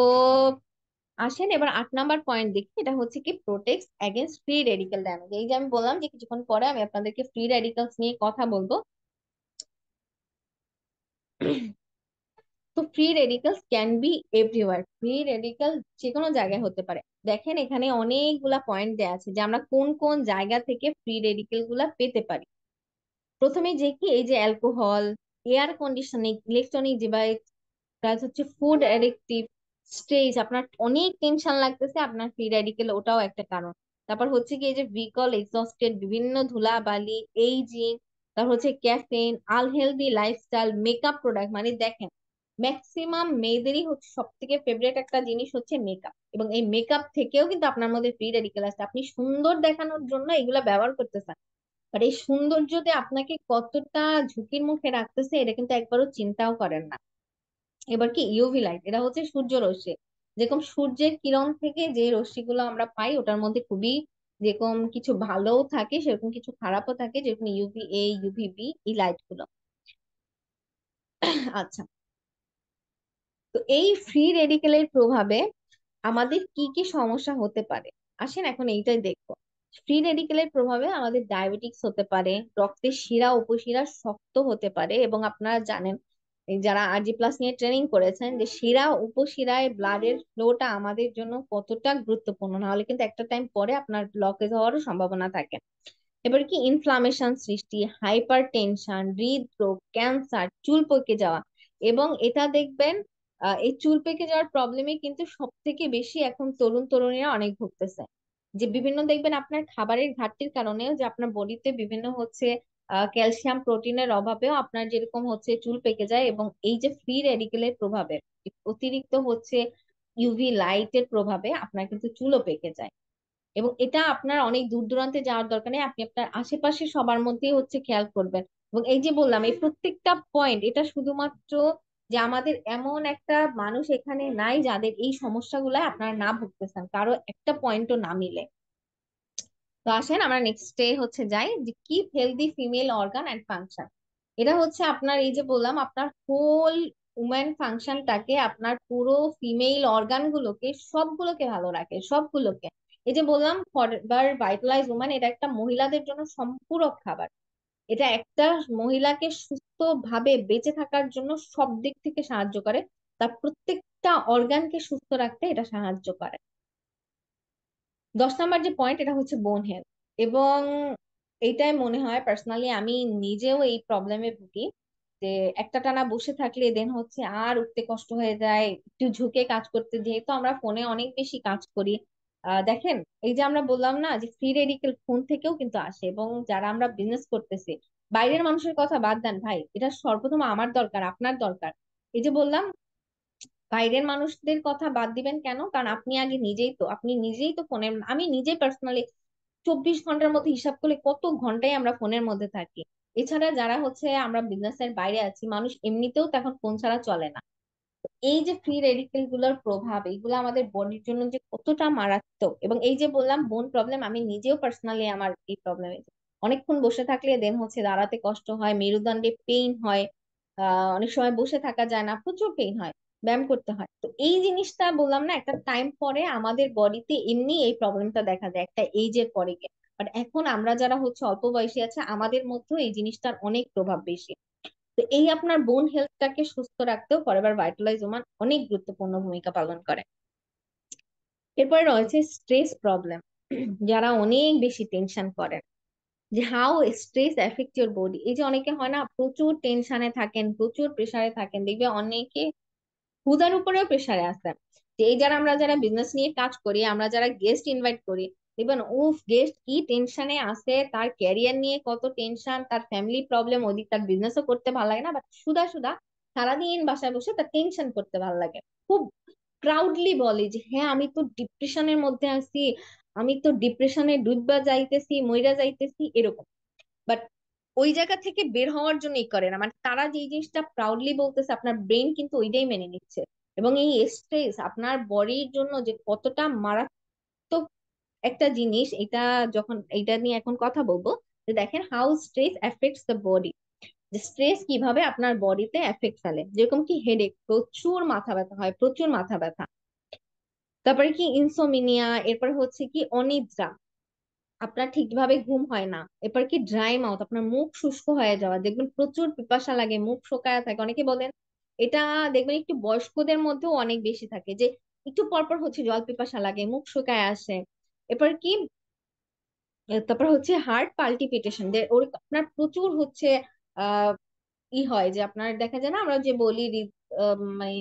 আসেন এবার 8 নাম্বার পয়েন্ট দেখি। এটা হচ্ছে কি, protects against free radical damage. এই যে আমি বললাম যে কিছুক্ষণ পরে আমি আপনাদেরকে ফ্রি রেডিক্যালস নিয়ে কথা বলবো। তো free radicals can be everywhere, free radical যে কোনো জায়গায় হতে পারে। দেখেন এখানে অনেকগুলা পয়েন্ট দেওয়া আছে যে আমরা কোন কোন জায়গা থেকে ফ্রি রেডিক্যাল গুলা পেতে পারি। প্রথমে যে কি, এই যে alcohol, air conditioning, electronic device, plus হচ্ছে ফুড অ্যাডিকটিভ, স্ট্রেস, আপনার অনেক টেনশন লাগতেছে, আপনার ফ্রি রেডিকেল, ওটাও একটা কারণ। তারপর হচ্ছে কি, এই যে ভিকল এক্সস্টেড, বিভিন্ন ধুলাবালি, এইজিং, তারপর হচ্ছে caffeine, unhealthy lifestyle, makeup product. মানে দেখেন ম্যাক্সিমাম মেয়েদেরই হচ্ছে সব থেকে ফেভারিট একটা জিনিস হচ্ছে মেকআপ, এবং এই মেকআপ থেকেও কিন্তু আপনার মধ্যে ফ্রি রেডিকেল আছে। আপনি সুন্দর দেখানোর জন্য এগুলা ব্যবহার করতেছেন, আর এই সৌন্দর্য যে আপনাকে কতটা ঝুঁকির মুখে রাখতেছে এটা কিন্তু একবারও চিন্তাও করেন না। এবার কি, ইউভি লাইট, এটা হচ্ছে সূর্য রশ্মি। যেরকম সূর্যের কিরণ থেকে যে রশ্মিগুলো আমরা পাই, ওটার মধ্যে খুবই যেরকম কিছু ভালোও থাকে, সেরকম কিছু খারাপও থাকে, যেরকম ইউভি এ, ইউভি বি, এই লাইট গুলো। আচ্ছা, তো এই ফ্রি রেডিকেলের প্রভাবে আমাদের কি কি সমস্যা হতে পারে, আসেন এখন এইটাই দেখবো। ফ্রি রেডিকেলের প্রভাবে আমাদের ডায়াবেটিক্স হতে পারে, রক্তের শিরা উপশিরা শক্ত হতে পারে, এবং আপনারা জানেন এই যারা আরজি প্লাস নিয়ে ট্রেনিং করেছেন যে শিরা উপশিরায় ব্লাডের ফ্লোটা আমাদের জন্য কতটা গুরুত্বপূর্ণ, নাহলে কিন্তু একটা টাইম পরে আপনার ব্লকেজ হওয়ারও সম্ভাবনা থাকে। এবার কি, ইনফ্লামেশন সৃষ্টি, হাইপার টেনশন, হৃদরোগ, ক্যান্সার, চুল পকে যাওয়া। এবং এটা দেখবেন এই চুল পেকে যাওয়ার প্রবলেমে কিন্তু সব থেকে বেশি এখন তরুণ তরুণীরা অনেক ভুগতেছে। যে বিভিন্ন দেখবেন আপনার খাবারের ঘাটতির কারণেও যে আপনার বডিতে বিভিন্ন হচ্ছে ক্যালসিয়াম প্রোটিনের অভাবেও আপনার যেরকম হচ্ছে চুল পেকে যায়, এবং এই যে ফ্রি রেডিকেলের প্রভাবে, অতিরিক্ত হচ্ছে ইউভি লাইটের প্রভাবে আপনার কিন্তু চুলও পেকে যায়। এবং এটা আপনার অনেক দূর দূরান্তে যাওয়ার দরকার নেই, আপনি আপনার আশেপাশে সবার মধ্যেই হচ্ছে খেয়াল করবেন। এবং এই যে বললাম এই প্রত্যেকটা পয়েন্ট, এটা শুধুমাত্র যে আমাদের এমন একটা মানুষ এখানে নাই যাদের এই সমস্যাগুলো আপনারা না ভুগতেছেন, কারো একটা পয়েন্টও না মিলে। তো আসেন আমরা নেক্সট ডে হচ্ছে যাই, যে keep healthy female organ and function. এটা হচ্ছে আপনার এই যে বললাম আপনার হোল উম্যান ফাংশনটাকে, আপনার পুরো ফিমেল অর্গান গুলোকে সবগুলোকে ভালো রাখে, সবগুলোকে। এই যে বললাম ফরবার ভাইটালাইজ উম্যান, এটা একটা মহিলাদের জন্য সম্পূরক খাবার। এটা একটা মহিলাকে সুস্থ ভাবে বেঁচে থাকার জন্য সব দিক থেকে সাহায্য করে, তার প্রত্যেকটা অর্গানকে সুস্থ রাখতে এটা সাহায্য করে। 10 নাম্বার যে পয়েন্ট, এটা হচ্ছে বোন হেলথ। এবং এইটাই মনে হয় পার্সোনালি, আমি নিজেও এই প্রবলেমে ভুগি, যে একটা টানা বসে থাকলে দেন হচ্ছে আর উঠতে কষ্ট হয়ে যায়, একটু ঝুঁকে কাজ করতে, যেহেতু আমরা ফোনে অনেক বেশি কাজ করি। দেখেন এই যে আমরা বললাম না যে ফ্রি রেডিকেল ফোন থেকেও কিন্তু আসে, এবং যারা আমরা বিজনেস করতেছি, বাইরের মানুষের কথা বাদ দেন ভাই, এটা সর্বপ্রথম আমার দরকার, আপনার দরকার। এই যে বললাম বাইরের মানুষদের কথা বাদ দিবেন কেন, কারণ আপনি নিজেই তো ফোনের, আমি নিজেই পার্সোনালি 24 ঘন্টার মধ্যে হিসাব করলে কত ঘন্টায় আমরা ফোনের মধ্যে থাকি। এছাড়া যারা হচ্ছে আমরা বিজনেসের বাইরে আছি, মানুষ এমনিতেও তখন ফোন ছাড়া চলে না। এই যে ফ্রি রেডিকেল গুলোর প্রভাব, এগুলো আমাদের বডির জন্য যে কতটা মারাত্মক। এবং এই যে বললাম বোন প্রবলেম, আমি নিজেও পার্সোনালি আমার এই প্রবলেম, অনেকক্ষণ বসে থাকলে দেন হচ্ছে দাঁড়াতে কষ্ট হয়, মেরুদণ্ডে পেইন হয়, অনেক সময় বসে থাকা যায় না, প্রচুর পেইন হয়, ব্যায়াম করতে হয়। তো এই জিনিসটা বললাম না, একটা টাইম পরে আমাদের বডিতে এমনি এই প্রবলেমটা দেখা যায় একটা এইজের পরে গিয়ে। বাট এখন আমরা যারা হচ্ছে অল্প বয়সী আছে, আমাদের মধ্যেও এই জিনিসটার অনেক প্রভাব বেশি। তো এই আপনার বোন হেলথটাকে সুস্থ রাখতেও ফরএভার ভাইটালাইজ ওমান অনেক গুরুত্বপূর্ণ ভূমিকা পালন করে। এরপরে রয়েছে স্ট্রেস প্রবলেম। যারা অনেক বেশি টেনশন করেন, যে how stress effect your body. এই যে অনেকে হয় না প্রচুর টেনশনে থাকেন, প্রচুর প্রেসারে থাকেন, দেখবে অনেকে হুদার উপরেও প্রেসারে আছে। যে এই যারা আমরা যারা বিজনেস নিয়ে কাজ করি, আমরা যারা গেস্ট ইনভাইট করি, দেখবেন উফ, গেস্ট কি টেনশনে আছে, তার ক্যারিয়ার নিয়ে কত টেনশন, তার ফ্যামিলি প্রবলেম, ওদিক তার বিজনেসও করতে ভালো লাগে না, বাট সুদা সুদা সারাদিন বাসায় বসে তার টেনশন করতে ভালো লাগে। খুব প্রাউডলি বলে যে হ্যাঁ আমি তো ডিপ্রেশনের মধ্যে আছি, আমি তো ডিপ্রেশনে ডুববা যাইতেছি, মইরা যাইতেছি, এরকম। বাট ওই জায়গা থেকে বের হওয়ার জন্যই করে না, মানে তারা যে জিনিসটা প্রাউডলি বলতেছে আপনার ব্রেন কিন্তু ওইটাই মেনে নিচ্ছে। এবং এই স্ট্রেস আপনার বডির জন্য যে কতটা মারাত্মক একটা জিনিস, এটা যখন এটা নিয়ে এখন কথা বলবো, যে দেখেন how stress effects the body, যে স্ট্রেস কিভাবে আপনার বডিতে এফেক্ট ফেলে। যেরকম কি হেডেক, প্রচুর মাথা ব্যথা হয়, প্রচুর মাথা ব্যথা। তারপরে কি ইনসোমিনিয়া, এরপর হচ্ছে কি অনিদ্রা, আপনার ঠিকভাবে ঘুম হয় না। এরপর কি ড্রাই মাউথ, আপনার মুখ শুষ্ক হয়ে যাওয়া, দেখবেন প্রচুর পিপাসা লাগে, মুখ শুকায় থাকে। অনেকে বলেন এটা, দেখবেন একটু বয়স্কদের মধ্যেও অনেক বেশি থাকে, যে একটু পরপর হচ্ছে জল পিপাসা লাগে, মুখ শুকায় আসে। এরপর কি তারপর হচ্ছে হার্ট পাল্টিপিটেশন, ওর আপনার প্রচুর হচ্ছে আহ হয়, যে আপনার দেখা যায় না, আমরা যে বলি মানে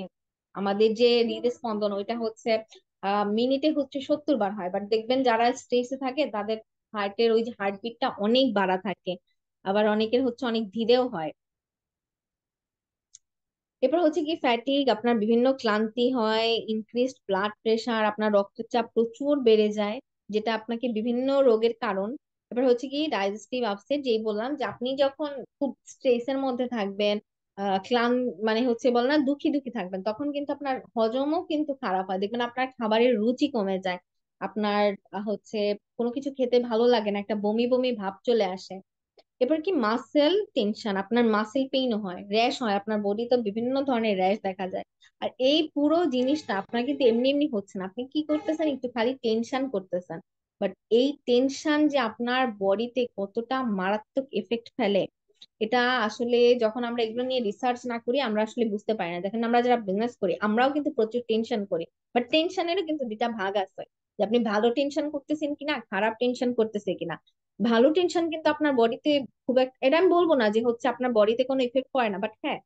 আমাদের যে হৃদস্পন্দন ওইটা হচ্ছে মিনিটে হচ্ছে 70 বার হয়, বাট দেখবেন যারা স্ট্রেসে থাকে তাদের হার্টের ওই যে হার্টবিটটা অনেক বাড়া থাকে। আবার অনেকের হচ্ছে অনেক ধীরেও হয়। এরপর হচ্ছে কি ফ্যাটিক, আপনার বিভিন্ন ক্লান্তি হয়, ইনক্রিজড ব্লাড প্রেশার, আপনার রক্তচাপ প্রচুর বেড়ে যায়, যেটা আপনাকে বিভিন্ন রোগের কারণ। এবার হচ্ছে কি ডাইজেস্টিভ আপসেট, যেই বললাম যে আপনি যখন খুব স্ট্রেসের মধ্যে থাকবেন, মানে হচ্ছে বল না দুঃখী দুঃখী থাকবেন, তখন কিন্তু আপনার হজমও কিন্তু খারাপ হয়, দেখবেন আপনার খাবারের রুচি কমে যায়, আপনার হচ্ছে কোনো কিছু খেতে ভালো লাগে না, একটা বমি বমি ভাব চলে আসে। এবার কি মাসেল টেনশন, আপনার মাসেল পেইনও হয়, র্যাশ হয়, আপনার বডিতে বিভিন্ন ধরনের র্যাশ দেখা যায়। আর এই পুরো জিনিসটা আপনার কিন্তু এমনি এমনি হচ্ছে না, আপনি কি করতেছেন, একটু খালি টেনশন করতেছেন। বাট এই টেনশন যে আপনার বডিতে কতটা মারাত্মক এফেক্ট ফেলে, এটা আসলে যখন আমরা এগুলো নিয়ে রিসার্চ না করি আমরা আসলে বুঝতে পারি না। দেখেন আমরা যারা বিজনেস করি আমরাও কিন্তু প্রচুর টেনশন করি, বাট টেনশনেরও কিন্তু দুটা ভাগ আছে, যে আপনি ভালো টেনশন করতেছেন কিনা, খারাপ টেনশন করতেছে কিনা। ভালো টেনশন কিন্তু আপনার বডিতে খুব একটা, এটা আমি বলবো না যে হচ্ছে আপনার বডিতে কোনো ইফেক্ট করে না, বাট হ্যাঁ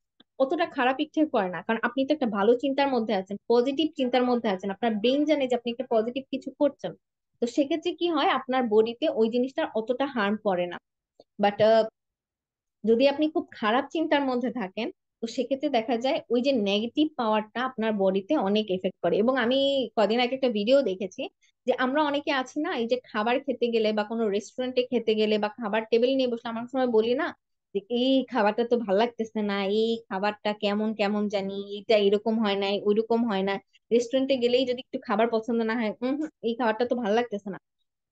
অতটা খারাপ ইফেক্ট করে না, কারণ আপনি তো একটা ভালো চিন্তার মধ্যে আছেন, পজিটিভ চিন্তার মধ্যে আছেন, আপনার ব্রেন জানে যে আপনি একটা পজিটিভ কিছু করছেন। তো সেক্ষেত্রে কি হয়, আপনার বডিতে ওই জিনিসটা অতটা হার্ম করে না। বাট যদি আপনি খুব খারাপ চিন্তার মধ্যে থাকেন, তো সেক্ষেত্রে দেখা যায় ওই যে নেগেটিভ পাওয়ারটা আপনার বডিতে অনেক এফেক্ট করে। এবং আমি কদিন আগে একটা ভিডিও দেখেছি, যে আমরা অনেকে আছি না, এই যে খাবার খেতে গেলে বা কোনো রেস্টুরেন্টে খেতে গেলে বা খাবার টেবিল নিয়ে বসলে আমার সময় বলি না যে এই খাবারটা তো ভাল লাগতেছে না, এই খাবারটা কেমন কেমন জানি, এটা এরকম হয় না, ওইরকম হয় না। রেস্টুরেন্টে গেলেই যদি একটু খাবার পছন্দ না হয়, এই খাবারটা তো ভাল লাগতেছে না।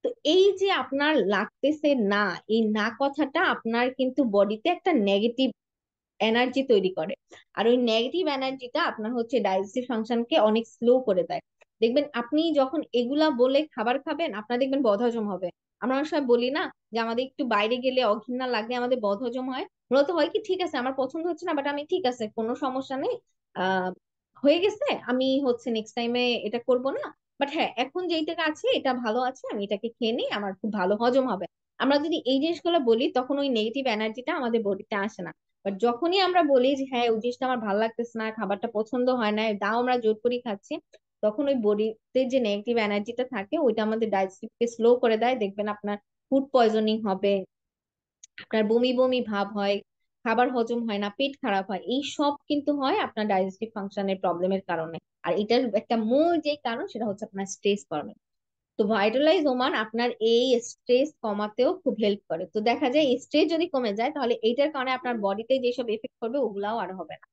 তো এই যে আপনার লাগতেছে না, এই না কথাটা আপনার কিন্তু বডিতে একটা নেগেটিভ এনার্জি তৈরি করে। আর ওই নেগেটিভ এনার্জিটা আপনার হচ্ছে ডাইজেস্টিভ ফাংশনকে অনেক স্লো করে দেয়। দেখবেন আপনি যখন এগুলা বলে খাবার খাবেন আপনার দেখবেন বদহজম হবে। আমরা অনেক সময় বলি না যে আমাদের একটু বাইরে গেলে অঘৃণা লাগলে আমাদের বদহজম হয়, মূলত হয় কি, ঠিক আছে আমার পছন্দ হচ্ছে না বাট আমি ঠিক আছে কোনো সমস্যা নেই, আহ হয়ে গেছে, আমি হচ্ছে নেক্সট টাইমে এটা করব না। বাট হ্যাঁ এখন যেইটা আছে এটা ভালো আছে, আমি এটাকে খেয়ে নিই, আমার খুব ভালো হজম হবে। আমরা যদি এই জিনিসগুলো বলি তখন ওই নেগেটিভ এনার্জিটা আমাদের বডিতে আসে না। বাট যখনই আমরা বলি যে হ্যাঁ ওই জিনিসটা আমার ভালো লাগতেছে না, খাবারটা পছন্দ হয় না, তাও আমরা জোর করে খাচ্ছি, তখন ওই বডিতে যে নেগেটিভ এনার্জিটা থাকে ওইটা আমাদের ডাইজেস্টিভকে স্লো করে দেয়। দেখবেন আপনার ফুড পয়জনিং হবে, আপনার বমি বমি ভাব হয়, খাবার হজম হয় না, পেট খারাপ হয়, এই সব কিন্তু হয় আপনার ডাইজেস্টিভ ফাংশনের প্রবলেমের কারণে। আর এটার একটা মূল যে কারণ সেটা হচ্ছে আপনার স্ট্রেস হরমোন। তো ভাইটালাইজ ওমান আপনার এই স্ট্রেস কমাতেও খুব হেল্প করে। তো দেখা যায় স্ট্রেস যদি কমে যায় তাহলে এইটার কারণে আপনার বডিতে যেসব এফেক্ট করবে ওগুলাও আর হবে না।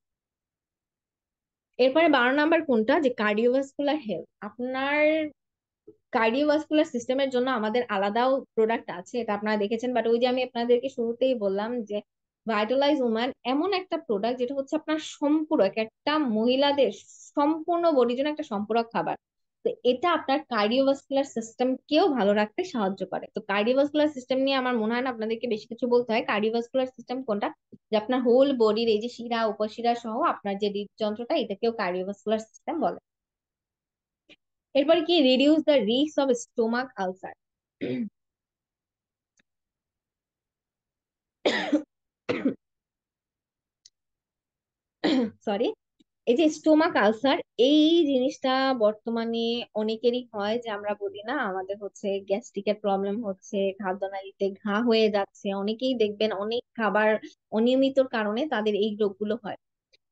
এরপরে 12 নাম্বার কোনটা, যে কার্ডিওভাস্কুলার হেলথ। আপনার কার্ডিওভাস্কুলার সিস্টেমের জন্য আমাদের আলাদাও প্রোডাক্ট আছে, এটা আপনারা দেখেছেন, বাট ওই যে আমি আপনাদেরকে শুরুতেই বললাম যে ভাইটালাইজ ওম্যান এমন একটা প্রোডাক্ট যেটা হচ্ছে আপনার সম্পূরক, একটা মহিলাদের সম্পূর্ণ বডির জন্য একটা সম্পূরক খাবার। তো এটা আপনার কার্ডিওভাস্কুলার সিস্টেমকেও ভালো রাখতে সাহায্য করে। তো কার্ডিওভাস্কুলার সিস্টেম নিয়ে আমার মনে হয় না আপনাদেরকে বেশি কিছু বলতে হয়। কার্ডিওভাস্কুলার সিস্টেম কোনটা, যে আপনার হোল বডির এই যে শিরা উপশিরা সহ আপনার যে হৃদযন্ত্রটা, এটাকেও কার্ডিওভাস্কুলার সিস্টেম বলে। এরপরে কি reduce the risk of stomach ulcer. Sorry. এই যে স্টোমাক আলসার, এই জিনিসটা বর্তমানে অনেকেরই হয়, যে আমরা বলি না আমাদের হচ্ছে গ্যাস্ট্রিকের প্রবলেম হচ্ছে, খাদ্যনালীতে ঘা হয়ে যাচ্ছে, অনেকেই দেখবেন অনেক খাবার অনিয়মিতর কারণে তাদের এই রোগগুলো হয়।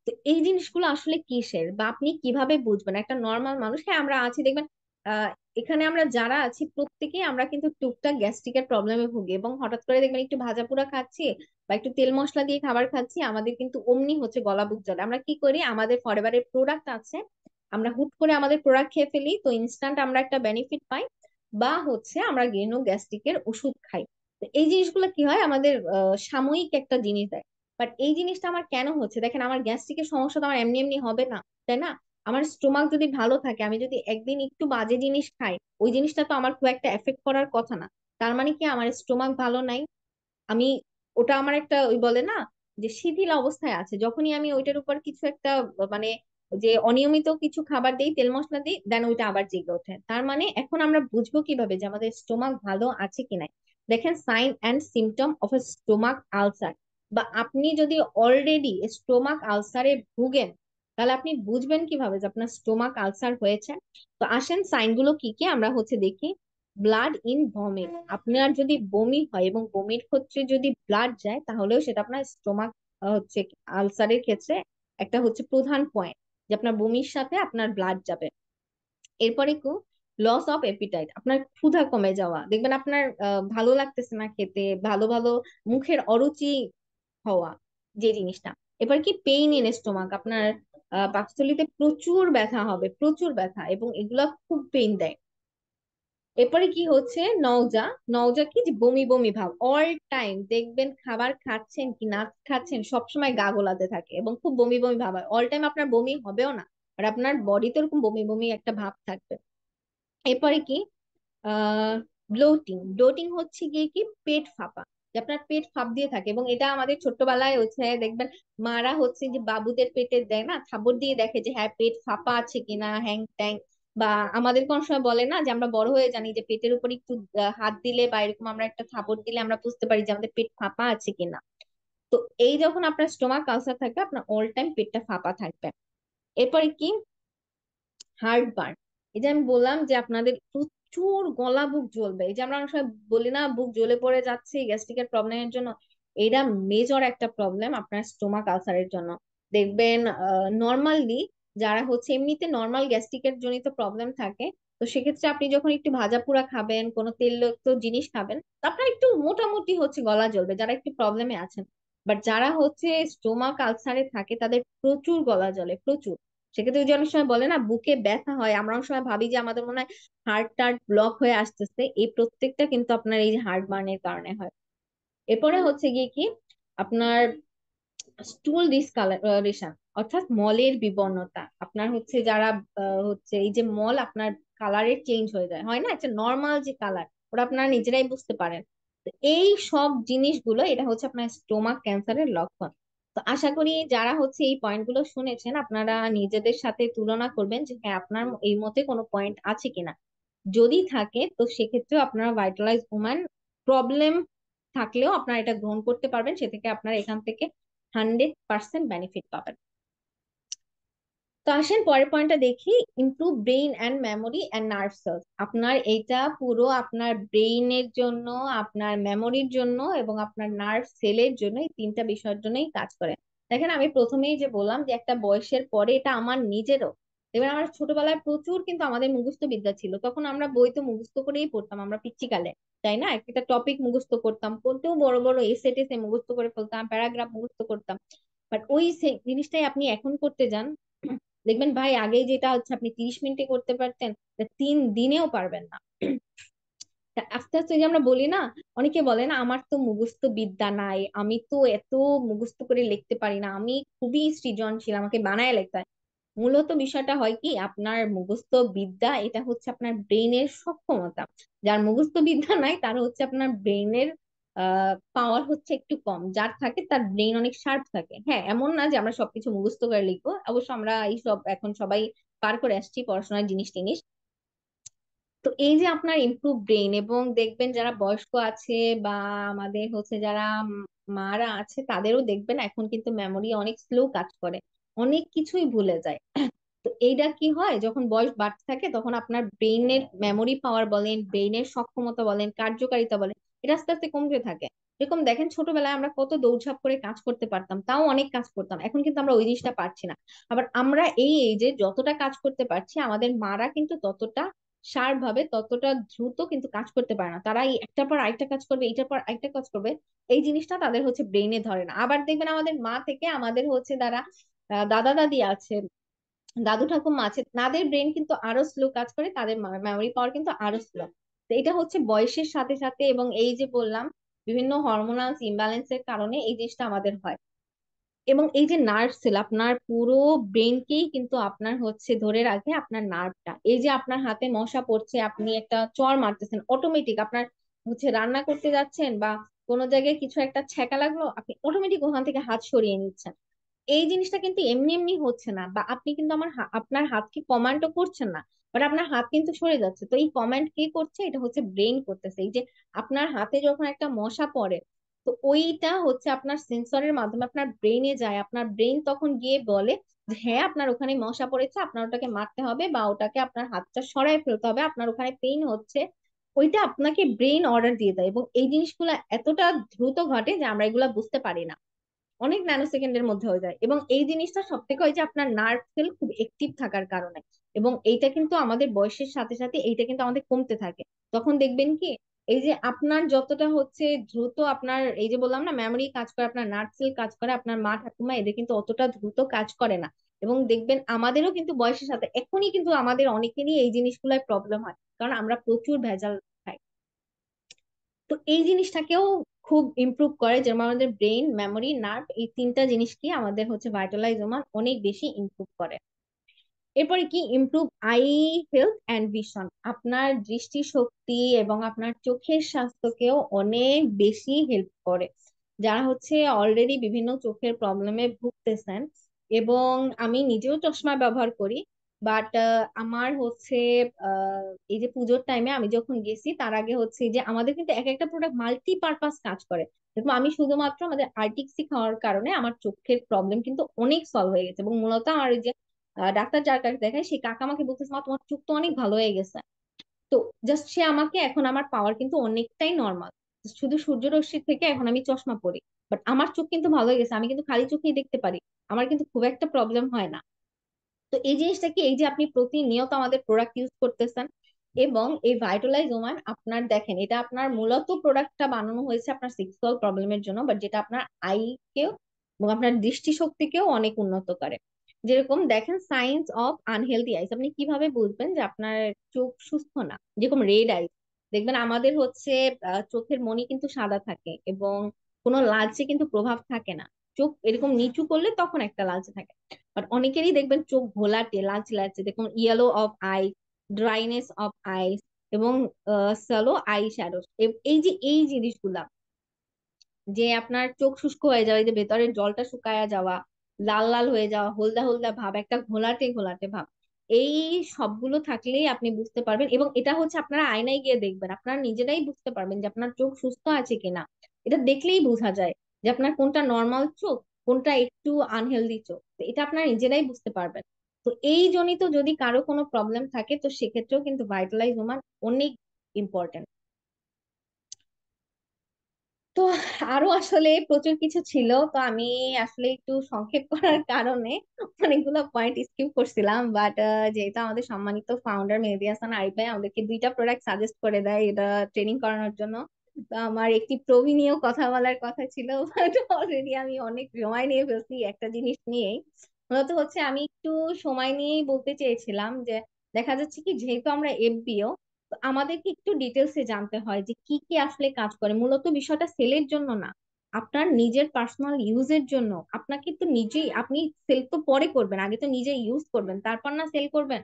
তো এই জিনিসগুলো আসলে কিসের, বা আপনি কিভাবে বুঝবেন একটা নর্মাল মানুষ? হ্যাঁ, আমরা আছি দেখবেন, আহ এখানে আমরা যারা আছি প্রত্যেকেই আমরা কিন্তু টুকটাক গ্যাস্ট্রিকের প্রবলেমে ভুগি, এবং হঠাৎ করে দেখবেন একটু ভাজা পোড়া খাচ্ছি বা একটু তেল মশলা দিয়ে খাবার খাচ্ছি, আমাদের কিন্তু অমনি হচ্ছে গলা বুক জ্বলে। আমরা কি করি, আমাদের ফরএভারের প্রোডাক্ট আছে, আমরা হুট করে আমাদের প্রোডাক্ট খেয়ে ফেলি, তো ইনস্ট্যান্ট আমরা একটা বেনিফিট পাই, বা হচ্ছে আমরা গেনো গ্যাস্ট্রিকের ওষুধ খাই। তো এই জিনিসগুলো কি হয়, আমাদের সাময়িক একটা জিনিস দেয়। বাট এই জিনিসটা আমার কেন হচ্ছে, দেখেন আমার গ্যাস্ট্রিকের সমস্যা তো আমার এমনি এমনি হবে না, তাই না? আমার স্টোমাক যদি ভালো থাকে, আমি যদি একদিন একটু বাজে জিনিস খাই, ওই জিনিসটা তো আমার খুব একটা এফেক্ট করার কথা না। তার মানে কি আমার স্টোমাক ভালো নাই? আমি, ওটা আমার একটা ওই বলে না যে শিথিল অবস্থায় আছে, যখনই আমি ওইটার উপর কিছু একটা মানে যে অনিয়মিত কিছু খাবার দেই, তেল মশলা দিই, দেন ওইটা আবার জেগে ওঠে। তার মানে এখন আমরা বুঝবো কিভাবে যে আমাদের স্টোমাক ভালো আছে কি নাই? দেখেন, sign and symptom of a stomach ulcer, বা আপনি যদি অলরেডি স্টোমাক আলসারে ভুগেন, তাহলে আপনি বুঝবেন কিভাবে যে আপনার স্টোমাক আলসার হয়েছে। তো আসেন সাইনগুলো কি কি আমরা হচ্ছে দেখি। ব্লাড ইন ভমিট, আপনার যদি বমি হয় এবং বমির ক্ষেত্রে যদি ব্লাড যায়, তাহলেও সেটা আপনার স্টোমাক হচ্ছে আলসারের ক্ষেত্রে একটা হচ্ছে প্রধান পয়েন্ট, যে আপনার বমির সাথে আপনার ব্লাড যাবে। এরপরে কি, লস অফ এপিটাইট, আপনার ক্ষুধা কমে যাওয়া, দেখবেন আপনার ভালো লাগতেছে না খেতে, ভালো ভালো মুখের অরুচি হওয়া, যে জিনিসটা। এবার কি, পেইন ইন স্টোমাক, আপনার পাকস্থলীতে প্রচুর ব্যথা হবে, প্রচুর ব্যথা, এবং এগুলা খুব পেইন দেয়। এরপরে কি হচ্ছে, নওজা। নওজা কি, যে বমি বমি ভাব, অল টাইম দেখবেন খাবার খাচ্ছেন কি না খাচ্ছেন সবসময় গা গোলাতে থাকে এবং খুব বমি বমি ভাব হয়, অল টাইম আপনার বমি হবেও না, আর আপনার বডিতে এরকম বমি বমি একটা ভাব থাকবে। এরপরে কি, ব্লোটিং। ব্লোটিং হচ্ছে গিয়ে কি, পেট ফাঁপা, যে আপনার পেট ফাঁপ দিয়ে থাকে, এবং এটা আমাদের ছোট্টবেলায় হচ্ছে দেখবেন মারা হচ্ছে যে বাবুদের পেটে দেয় না, থাবড় দিয়ে দেখে যে হ্যাঁ পেট ফাঁপা আছে কিনা, হ্যাং ট্যাং। বা আমাদের কোন সময় বলে না যে আমরা বড় হয়ে জানি যে পেটের উপর একটু হাত দিলে বা এরকম আমরা একটা থাবড় দিলে আমরা বুঝতে পারি যে আমাদের পেট ফাঁপা আছে কিনা। তো এই যখন আপনার স্টোমাক আলসার থাকবে, আপনার অল টাইম পেটটা ফাঁপা থাকবে। এরপরে কি, হার্ট বার্ন। এই যে আমি বললাম যে আপনাদের প্রচুর গলা বুক জ্বলবে, এই যে আমরা অনেক সময় বলি না বুক জ্বলে পড়ে যাচ্ছে গ্যাস্ট্রিকের প্রবলেমের জন্য, এটা মেজর একটা প্রবলেম আপনার স্টোমাক আলসারের জন্য। দেখবেন নর্মালি যারা হচ্ছে এমনিতে নর্মাল গ্যাস্ট্রিকের জনিত প্রবলেম থাকে, তো সেক্ষেত্রে আপনি যখন একটু ভাজা পোড়া খাবেন, কোনো তেলযুক্ত জিনিস খাবেন, আপনার একটু মোটামুটি হচ্ছে গলা জ্বলবে, যারা একটু প্রবলেমে আছেন। বাট যারা হচ্ছে স্টোমাক আলসারে থাকে, তাদের প্রচুর গলা জ্বলে, প্রচুর। সেক্ষেত্রে ওই যে অনেক সময় বলে না বুকে ব্যথা হয়, আমরা অনেক সময় ভাবি যে আমাদের মনে হয় হার্ট টার্ট ব্লক হয়ে আসতেছে, এই প্রত্যেকটা কিন্তু আপনার এই যে হার্ট বার্নের কারণে হয়। এরপরে হচ্ছে গিয়ে কি, আপনার স্টুল ডিসকালারেশন, অর্থাৎ মলের বিবর্ণতা। আপনার হচ্ছে যারা হচ্ছে এই যে মল আপনার কালারের চেঞ্জ হয়ে যায়, হয় না একটা নর্মাল যে কালার, ওটা আপনারা নিজেরাই বুঝতে পারেন। তো এই সব জিনিসগুলো এটা হচ্ছে আপনার স্টোমাক ক্যান্সারের লক্ষণ। তো আশা করি যারা হচ্ছে এই পয়েন্টগুলো শুনেছেন, আপনারা নিজেদের সাথে তুলনা করবেন যে হ্যাঁ আপনার এই মতে কোনো পয়েন্ট আছে কিনা। যদি থাকে তো সেক্ষেত্রে আপনারা ভাইটালাইজ ওম্যান প্রবলেম থাকলেও আপনারা এটা গ্রহণ করতে পারবেন, সে থেকে আপনারা এখান থেকে 100% বেনিফিট পাবেন। তো আসেন পরের পয়েন্টটা দেখি, improve brain and memory and nerve cells. আপনার এইটা পুরো আপনার ব্রেইনের জন্য, আপনার মেমোরির জন্য এবং আপনার নার্ভ সেলের জন্য, এই তিনটা বিষয়ের জন্যই কাজ করে। দেখেন আমি প্রথমেই যে বললাম যে একটা বয়সের পরে, এটা আমার নিজেরও, এবার আমার ছোটবেলায় প্রচুর কিন্তু আমাদের মুখস্থ বিদ্যা ছিল, তখন আমরা বই তো মুখস্থ করেই পড়তাম, আমরা পিচ্চিকালে, তাই না? একটা টপিক মুখস্থ করতাম, পড়তেও বড় বড় এসে টেসে মুখস্থ করে ফেলতাম, প্যারাগ্রাফ মুখস্থ করতাম। বাট ওই জিনিসটাই আপনি এখন করতে যান, দেখবেন ভাই আগে যেটা হচ্ছে আপনি 30 মিনিটে করতে পারতেন, তা 3 দিনেও পারবেন না। তা আস্তে আস্তে ওই যে আমরা বলি না, অনেকে বলে না আমার তো মুখস্থ বিদ্যা নাই, আমি তো এত মুখস্থ করে লিখতে পারি না, আমি খুবই সৃজনশীল, আমাকে বানায় লিখতে হয়। মূলত বিষয়টা হয় কি, আপনার মুখস্থ বিদ্যা এটা হচ্ছে আপনার ব্রেইনের সক্ষমতা। যার মুখস্থ বিদ্যা নাই তার হচ্ছে আপনার ব্রেইনের পাওয়ার হচ্ছে একটু কম, যার থাকে তার ব্রেইন অনেক শার্প থাকে। হ্যাঁ, এমন না যে আমরা সবকিছু মুখস্থ করে লিখবো, অবশ্য আমরা এই সব এখন সবাই পার করে আসছি পড়াশোনার জিনিস টিনিস। তো এই যে আপনার ইমপ্রুভ ব্রেইন, এবং দেখবেন যারা বয়স্ক আছে বা আমাদের হচ্ছে যারা মারা আছে, তাদেরও দেখবেন এখন কিন্তু মেমোরি অনেক স্লো কাজ করে। অনেক কিছুই ভুলে যায়। তো এইটা কি হয়, যখন বয়স বাড়তে থাকে তখন আপনার ব্রেইনের মেমোরি পাওয়ার বলেন, ব্রেইনের সক্ষমতা বলেন, কার্যকারিতা বলেন, এটা আস্তে আস্তে কমতে থাকে। এরকম দেখেন ছোটবেলায় আমরা কত দৌড়ঝাঁপ করে কাজ করতে পারতাম, তাও অনেক কাজ করতাম, এখন কিন্তু আমরা ওই জিনিসটা পারছি না। আবার আমরা এই যে যতটা কাজ করতে পারছি, আমাদের মারা কিন্তু ততটা সার ভাবে ততটা দ্রুত কিন্তু কাজ করতে পারে না। তারা এই একটার পর আরেকটা কাজ করবে, এইটার পর আরেকটা কাজ করবে, এই জিনিসটা তাদের হচ্ছে ব্রেইনে ধরে না। আবার দেখবেন আমাদের মা থেকে আমাদের হচ্ছে যারা দাদা দাদি আছে, দাদু ঠাকুমা আছে, তাদের ব্রেন কিন্তু আরো স্লো কাজ করে, তাদের মেমোরি পাওয়ার কিন্তু আরো স্লো। তো এটা হচ্ছে বয়সের সাথে সাথে, এবং এই যে বললাম বিভিন্ন হরমোনাল ইমব্যালেন্সের কারণে এই জিনিসটা আমাদের হয়। এবং এই যে নার্ভ সেল আপনার পুরো ব্রেনকেই কিন্তু আপনার হচ্ছে ধরে রাখে, আপনার নার্ভটা। এই যে আপনার হাতে মশা পড়ছে, আপনি একটা চড় মারতেছেন, অটোমেটিক আপনার হচ্ছে রান্না করতে যাচ্ছেন বা কোনো জায়গায় কিছু একটা ছ্যাঁকা লাগলো, আপনি অটোমেটিক ওখান থেকে হাত সরিয়ে নিচ্ছেন। এই জিনিসটা কিন্তু এমনি এমনি হচ্ছে না, বা আপনি কিন্তু আপনার হাতকে কমান্ডও করছেন না, বাট আপনার হাত কিন্তু সরে যাচ্ছে। তো এই কমান্ড কে করছে? এটা হচ্ছে ব্রেন করতেছে। এই যে আপনার হাতে যখন একটা মশা পড়ে, তো ওইটা হচ্ছে আপনার সেন্সরের মাধ্যমে আপনার ব্রেইনে যায়, আপনার ব্রেন তখন গিয়ে বলে যে হ্যাঁ আপনার ওখানে মশা পড়েছে, আপনার ওটাকে মারতে হবে বা ওটাকে আপনার হাতটা সরায় ফেলতে হবে, আপনার ওখানে পেইন হচ্ছে। ওইটা আপনাকে ব্রেন অর্ডার দিয়ে দেয়, এবং এই জিনিসগুলো এতটা দ্রুত ঘটে যে আমরা এগুলা বুঝতে পারি না, অনেক ন্যানো সেকেন্ডের মধ্যে হয়ে যায়। এবং এই জিনিসটা সব থেকে হয় যে আপনার নার্ভ সেল খুব অ্যাক্টিভ থাকার কারণে। এবং এইটা কিন্তু আমাদের বয়সের সাথে সাথে এইটা কিন্তু আমাদের কমতে থাকে। তখন দেখবেন কি, এই যে আপনার যতটা হচ্ছে দ্রুত আপনার এই যে বললাম না মেমোরি কাজ করে, আপনার নার্ভ সেল কাজ করে, আপনার মা ঠাকুমা এদের কিন্তু অতটা দ্রুত কাজ করে না। এবং দেখবেন আমাদেরও কিন্তু বয়সের সাথে এখনই কিন্তু আমাদের অনেকেরই এই জিনিসগুলোয় প্রবলেম হয়, কারণ আমরা প্রচুর ভেজাল খাই। তো এই জিনিসটাকেও খুব ইমপ্রুভ করে, যেমন আমাদের ব্রেন, মেমোরি, নার্ভ, এই তিনটা জিনিসকে আমাদের হচ্ছে ভাইটালাইজোমা অনেক বেশি ইমপ্রুভ করে। এরপরে কি improve I health and vision, আপনার দৃষ্টিশক্তি এবং আপনার চোখের স্বাস্থ্যকেও অনেক বেশি হেল্প করে। যারা হচ্ছে অলরেডি বিভিন্ন চোখের প্রবলেমে ভুগতেছেন, এবং আমি নিজেও চশমা ব্যবহার করি, বাট আমার হচ্ছে এই যে পুজোর টাইমে আমি যখন গেছি, তার আগে হচ্ছে যে আমাদের কিন্তু এক একটা প্রোডাক্ট মাল্টি পারপাস কাজ করে। দেখুন আমি শুধুমাত্র আমাদের আর্টিক্সি খাওয়ার কারণে আমার চোখের প্রবলেম কিন্তু অনেক সলভ হয়ে গেছে, এবং মূলত আমার এই যে ডাক্তার যার কাছে দেখায় সেই কাকা আমাকে বলতেছে, মা তোমার চোখ তো অনেক ভালো হয়ে গেছে। তো জাস্ট সে আমাকে, এখন আমার পাওয়ার কিন্তু অনেকটাই নর্মাল, শুধু সূর্যরশ্মির থেকে এখন আমি চশমা পরি, বাট আমার চোখ কিন্তু ভালো হয়ে গেছে, আমি কিন্তু খালি চোখেই দেখতে পারি, আমার কিন্তু খুব একটা প্রবলেম হয় না। তো এই জিনিসটা কি, এই যে আপনি প্রতিনিয়ত আমাদের প্রোডাক্ট ইউজ করতেছেন, এবং এই ভাইটালাইজ ওমান আপনার দেখেন এটা আপনার মূলত প্রোডাক্টটা বানানো হয়েছে আপনার সেক্সুয়াল প্রবলেমের জন্য, বাট যেটা আপনার আইকেও এবং আপনার দৃষ্টিশক্তিকেও অনেক উন্নত করে। যেরকম দেখেন সায়েন্স অফ আনহেলদি আইস, আপনি কিভাবে বুঝবেন যে আপনার চোখ সুস্থ না? যেরকম রেড আইস, দেখবেন আমাদের হচ্ছে চোখের মণি কিন্তু সাদা থাকে, এবং কোনো লালচে কিন্তু প্রভাব থাকে না। চোখ এরকম নিচু করলে তখন একটা লালচে থাকে, বাট অনেকেরই দেখবেন চোখ ঘোলাটে লালচে লালচে, দেখুন yellow of eye, dryness of eyes, এবং স্যালো আই শ্যাডোস। এই যে এই জিনিসগুলা, যে আপনার চোখ শুষ্ক হয়ে যাওয়া, এই যে ভেতরের জলটা শুকায়া যাওয়া, লাল লাল হয়ে যাওয়া, হলদা হলদা ভাব, একটা ঘোলাটে ঘোলাটে ভাব, এই সবগুলো থাকলেই আপনি বুঝতে পারবেন। এবং এটা হচ্ছে আপনারা আয়নায় গিয়ে দেখবেন, আপনারা নিজেরাই বুঝতে পারবেন যে আপনার চোখ সুস্থ আছে কিনা। এটা দেখলেই বোঝা যায় যে আপনার কোনটা নর্মাল চোখ, কোনটা একটু আনহেলদি চোখ, তো এটা আপনারা নিজেরাই বুঝতে পারবেন। তো এই জনিত যদি কারো কোনো প্রবলেম থাকে, তো সেক্ষেত্রেও কিন্তু ভাইটালাইজ ওমান অনেক ইম্পর্টেন্ট। তো আরো আসলে প্রচুর কিছু ছিল, তো আমি আসলে একটু সংক্ষেপ করার কারণে অনেকগুলো পয়েন্ট স্কিপ করছিলাম, বাট যেহেতু আমাদের সম্মানিত ফাউন্ডার মেহেদী হাসান আরিফ ভাই আমাদেরকে দুইটা প্রোডাক্ট সাজেস্ট করে দেয় এটা ট্রেনিং করানোর জন্য, তো আমার একটি প্রবি নিয়েও কথা বলার কথা ছিল, বাট অলরেডি আমি অনেক সময় নিয়ে ফেলছি একটা জিনিস নিয়েই। মূলত হচ্ছে আমি একটু সময় নিয়েই বলতে চেয়েছিলাম যে দেখা যাচ্ছে কি, যেহেতু আমরা এফবিও, তো আমাদেরকে একটু ডিটেলসে জানতে হয় যে কি কি আসলে কাজ করে। মূলত বিষয়টা সেলের জন্য না, আপনার নিজের পার্সোনাল ইউজের জন্য। আপনাকে তো নিজেই, আপনি সেল তো পরে করবেন, আগে তো নিজে ইউজ করবেন তারপর না সেল করবেন।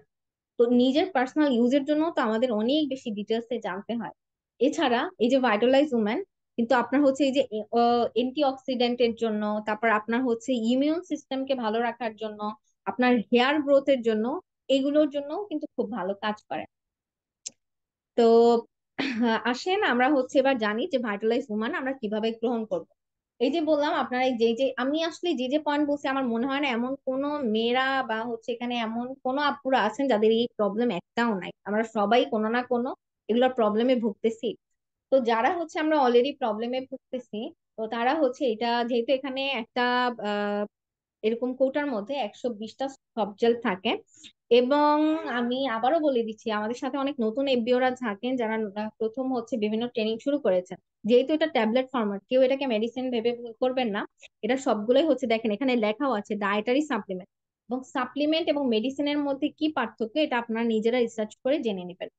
তো নিজের পার্সোনাল ইউজের জন্য তো আমাদের অনেক বেশি ডিটেলসে জানতে হয়। এছাড়া এই যে ভাইটালাইজ উম্যান কিন্তু আপনার হচ্ছে এই যে অ্যান্টি অক্সিডেন্টের জন্য, তারপর আপনার হচ্ছে ইমিউন সিস্টেমকে ভালো রাখার জন্য, আপনার হেয়ার গ্রোথের জন্য, এগুলোর জন্য কিন্তু খুব ভালো কাজ করে। তো আসেন আমরা হচ্ছে এবার জানি যে ভাইটালাইজ উমান আমরা কিভাবে গ্রহণ করব। এই যে বললাম আপনারা যে যে আমি আসলে যে যে পয়েন্ট বলছি, আমার মনে হয় না এমন কোনো মেয়েরা বা হচ্ছে এখানে এমন কোনো আপুরা আছেন যাদের এই প্রবলেম একটাও নাই। আমরা সবাই কোনো না কোনো এগুলোর প্রবলেমে ভুগতেছি। তো যারা হচ্ছে আমরা অলরেডি প্রবলেমে ভুগতেছি, তো তারা হচ্ছে এটা যেহেতু এখানে একটা এরকম কোটার মধ্যে 120টা সাবজেক্ট থাকে। এবং আমি আবারও বলে দিচ্ছি, আমাদের সাথে অনেক নতুন এফবিওরা থাকেন যারা প্রথম হচ্ছে বিভিন্ন ট্রেনিং শুরু করেছেন। যেহেতু এটা ট্যাবলেট ফরম্যাট, কেউ এটাকে মেডিসিন ভেবে ভুল করবেন না। এটা সবগুলোই হচ্ছে, দেখেন এখানে লেখাও আছে ডায়েটারি সাপ্লিমেন্ট। এবং সাপ্লিমেন্ট এবং মেডিসিনের মধ্যে কি পার্থক্য এটা আপনারা নিজেরা রিসার্চ করে জেনে নেবেন।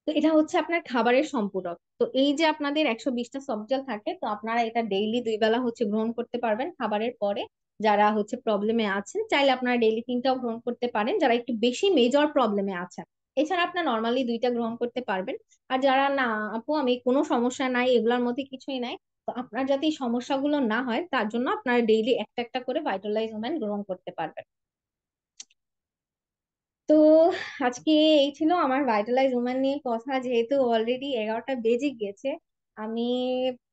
তো এটা হচ্ছে আপনার খাবারের সম্পূরক। তো এই যে আপনাদের 120টা সবজেল থাকে, তো আপনারা এটা ডেইলি 2 বেলা হচ্ছে গ্রহণ করতে পারবেন খাবারের পরে। যারা হচ্ছে প্রবলেমে আছেন চাইলে আপনারা ডেইলি 3টাও গ্রহণ করতে পারেন, যারা একটু বেশি মেজর প্রবলেমে আছেন। এছাড়া আপনার নর্মালি 2টা গ্রহণ করতে পারবেন। আর যারা না, আপু আমি কোনো সমস্যা নাই, এগুলোর মধ্যে কিছুই নাই, তো আপনার যাতে এই সমস্যাগুলো না হয় তার জন্য আপনারা ডেইলি একটা একটা করে ভাইটালাইজ ওমেন গ্রহণ করতে পারবেন। তো আজকে এই ছিল আমার ভাইটালাইজ ওম্যান নিয়ে কথা। যেহেতু অলরেডি 11টা বেজে গিয়েছে, আমি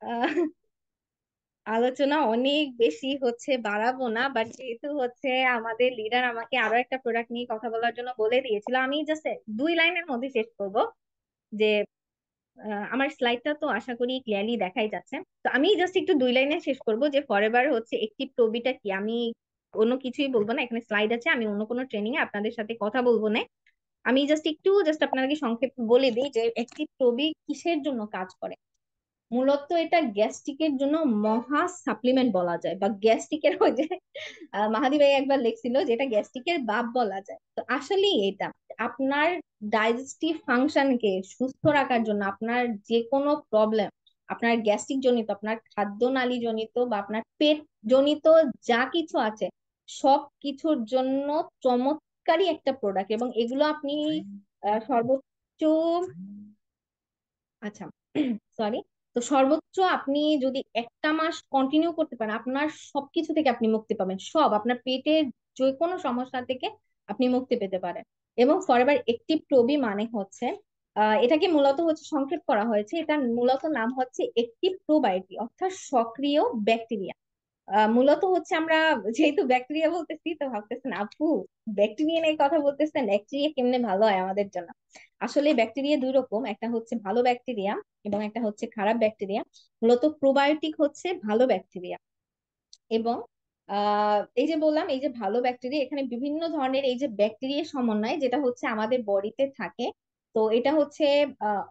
আহ, আলোচনা অনেক বেশি হচ্ছে বাড়াবো না, বাট যেহেতু হচ্ছে আমাদের লিডার আমাকে আরো একটা প্রোডাক্ট নিয়ে কথা বলার জন্য বলে দিয়েছিল, আমি জাস্ট 2 লাইনের মধ্যে শেষ করব। যে আমার স্লাইডটা তো আশা করি ক্লিয়ারলি দেখাই যাচ্ছে। তো আমি জাস্ট একটু 2 লাইনে শেষ করব যে ফরএভার হচ্ছে একটি প্রবিটা কি। আমি অন্য কিছুই বলবো না, এখানে স্লাইড আছে, আমি অন্য কোনো ট্রেনিং এ আপনাদের সাথে কথা বলবো না। আমি জাস্ট আপনাকে সংক্ষেপে বলে দিই যে একটি প্রবি কিসের জন্য কাজ করে। মূলত এটা গ্যাস্ট্রিকের জন্য মহা সাপ্লিমেন্ট বলা যায়, বা গ্যাস্ট্রিকের ওই যে মাহাদি ভাই একবার লিখছিল যে এটা গ্যাস্ট্রিকের বাপ বলা যায়। তো আসলেই এটা আপনার ডাইজেস্টিভ ফাংশনকে সুস্থ রাখার জন্য, আপনার যে কোনো প্রবলেম, আপনার গ্যাস্ট্রিক জনিত, আপনার খাদ্যনালী জনিত বা আপনার পেট জনিত যা কিছু আছে সব কিছুর জন্য চমৎকারী একটা প্রোডাক্ট। এবং এগুলো আপনি সর্বোচ্চ, আচ্ছা সরি, তো সর্বোচ্চ আপনি যদি একটা মাস কন্টিনিউ করতে পারেন, আপনার সবকিছু থেকে আপনি মুক্তি পাবেন, সব আপনার পেটের যে কোনো সমস্যা থেকে আপনি মুক্তি পেতে পারেন। এবং ফরএভার একটিভ প্রবি মানে হচ্ছে এটাকে মূলত হচ্ছে সংক্ষেপ করা হয়েছে, এটা মূলত নাম হচ্ছে একটিভ প্রোবায়োটিক, অর্থাৎ সক্রিয় ব্যাকটেরিয়া। মূলত হচ্ছে আমরা যেহেতু ব্যাকটেরিয়া বলতেছি তো ভাবতেছেন আপু ব্যাকটেরিয়া নিয়ে কথা বলতেছেন, ব্যাকটেরিয়া কেমনে ভালো হয় আমাদের জন্য। আসলে ব্যাকটেরিয়া 2 রকম, একটা হচ্ছে ভালো ব্যাকটেরিয়া এবং একটা হচ্ছে খারাপ ব্যাকটেরিয়া। মূলত প্রোবায়োটিক হচ্ছে ভালো ব্যাকটেরিয়া। এবং এই যে বললাম, এই যে ভালো ব্যাকটেরিয়া, এখানে বিভিন্ন ধরনের এই যে ব্যাকটেরিয়া সমন্বয় যেটা হচ্ছে আমাদের বডিতে থাকে। তো এটা হচ্ছে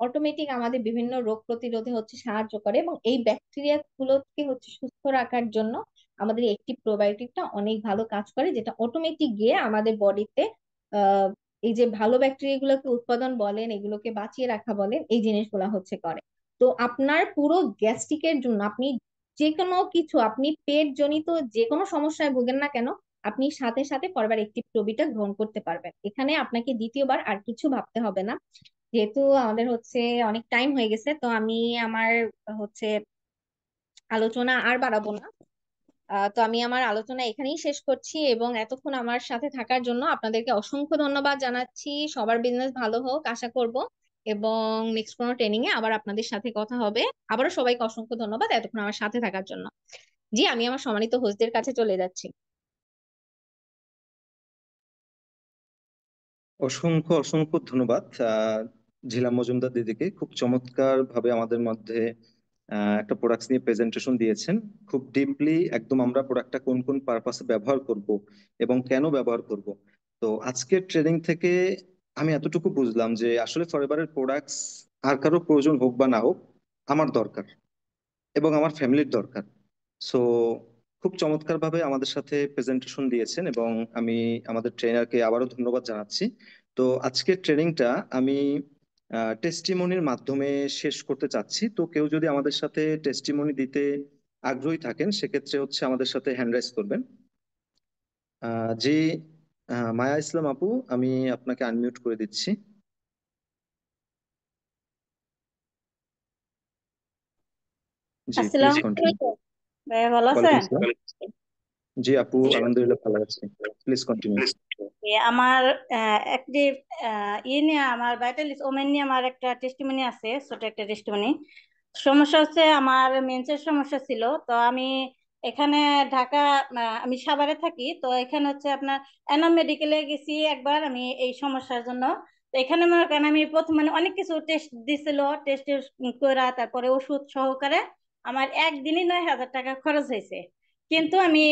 অটোমেটিক আমাদের বিভিন্ন রোগ প্রতিরোধে হচ্ছে সাহায্য করে, এবং এই ব্যাকটেরিয়া গুলোকে হচ্ছে সুস্থ রাখার জন্য আমাদের একটি প্রোবায়োটিকটা অনেক ভালো কাজ করে, যেটা অটোমেটিক গিয়ে আমাদের বডিতে আহ এই যে ভালো ব্যাকটেরিয়া গুলোকে উৎপাদন বলেন, এগুলোকে বাঁচিয়ে রাখা বলেন, এই জিনিসগুলা হচ্ছে করে। তো আপনার পুরো গ্যাস্ট্রিকের জন্য আপনি যে কোনো কিছু, আপনি পেট জনিত যে কোনো সমস্যায় ভোগেন না কেন, আপনি সাথে সাথে পরবার একটি প্রবিটা গ্রহণ করতে পারবেন। এখানে আপনাকে দ্বিতীয়বার আর কিছু ভাবতে হবে না। যেহেতু আমাদের হচ্ছে অনেক টাইম হয়ে গেছে, তো আমি আমার হচ্ছে আলোচনা আর বাড়াবো না। তো আমি আমার আলোচনা এখানেই শেষ করছি, এবং এতক্ষণ আমার সাথে থাকার জন্য আপনাদেরকে অসংখ্য ধন্যবাদ জানাচ্ছি। সবার বিজনেস ভালো হোক আশা করব। এবং নেক্সট কোনো ট্রেনিং এ আবার আপনাদের সাথে কথা হবে। আবারও সবাইকে অসংখ্য ধন্যবাদ এতক্ষণ আমার সাথে থাকার জন্য। জি, আমি আমার সম্মানিত হোস্টদের কাছে চলে যাচ্ছি। অসংখ্য অসংখ্য ধন্যবাদ ঝিলা মজুমদার দিদিকে। খুব চমৎকার ভাবে আমাদের মধ্যে একটা প্রোডাক্টস নিয়ে প্রেজেন্টেশন দিয়েছেন। খুব ডিপলি একদম আমরা প্রোডাক্টটা কোন কোন পারপাসে ব্যবহার করব এবং কেন ব্যবহার করব। তো আজকের ট্রেনিং থেকে আমি এতটুকু বুঝলাম যে আসলে ফরএভারের প্রোডাক্টস আর কারো প্রয়োজন হোক বা না হোক, আমার দরকার এবং আমার ফ্যামিলির দরকার। সো খুব চমৎকার ভাবে আমাদের সাথে প্রেজেন্টেশন দিয়েছেন এবং আমি আমাদের ট্রেনারকে আবারও ধন্যবাদ জানাচ্ছি। তো আজকের ট্রেনিংটা আমি টেস্টিমনির মাধ্যমে শেষ করতে চাচ্ছি। তো কেউ যদি আমাদের সাথে টেস্টিমনি দিতে আগ্রহী থাকেন সেক্ষেত্রে হচ্ছে আমাদের সাথে হ্যান্ড রাইজ করবেন। জি, মায়া ইসলাম আপু, আমি আপনাকে আনমিউট করে দিচ্ছি। জি, প্লিজ আসসালামু কন্টিনিউ। আলাইকুম। ভাইয়া ভালো ওয়ালাইকুম আছেন? আসসালাম। জি আপু, আলহামদুলিল্লাহ ভালো আছি। Please continue. আমার একটি ইয়ে নিয়ে, আমার ভাইটালিস ওমেন নিয়ে আমার একটা টেস্টিমনি আছে, ছোট একটা টেস্টিমনি। সমস্যা হচ্ছে আমার মেন্সের সমস্যা ছিল। তো আমি এখানে ঢাকা, আমি সাভারে থাকি। তো এখানে হচ্ছে আপনার এনাম মেডিকেলে গেছি একবার আমি এই সমস্যার জন্য। তো এখানে মনে করেন আমি প্রথম মানে অনেক কিছু টেস্ট দিছিল, টেস্ট করা তারপরে ওষুধ সহকারে আমার একদিনই 9,000 টাকা খরচ হয়েছে। কিন্তু আমি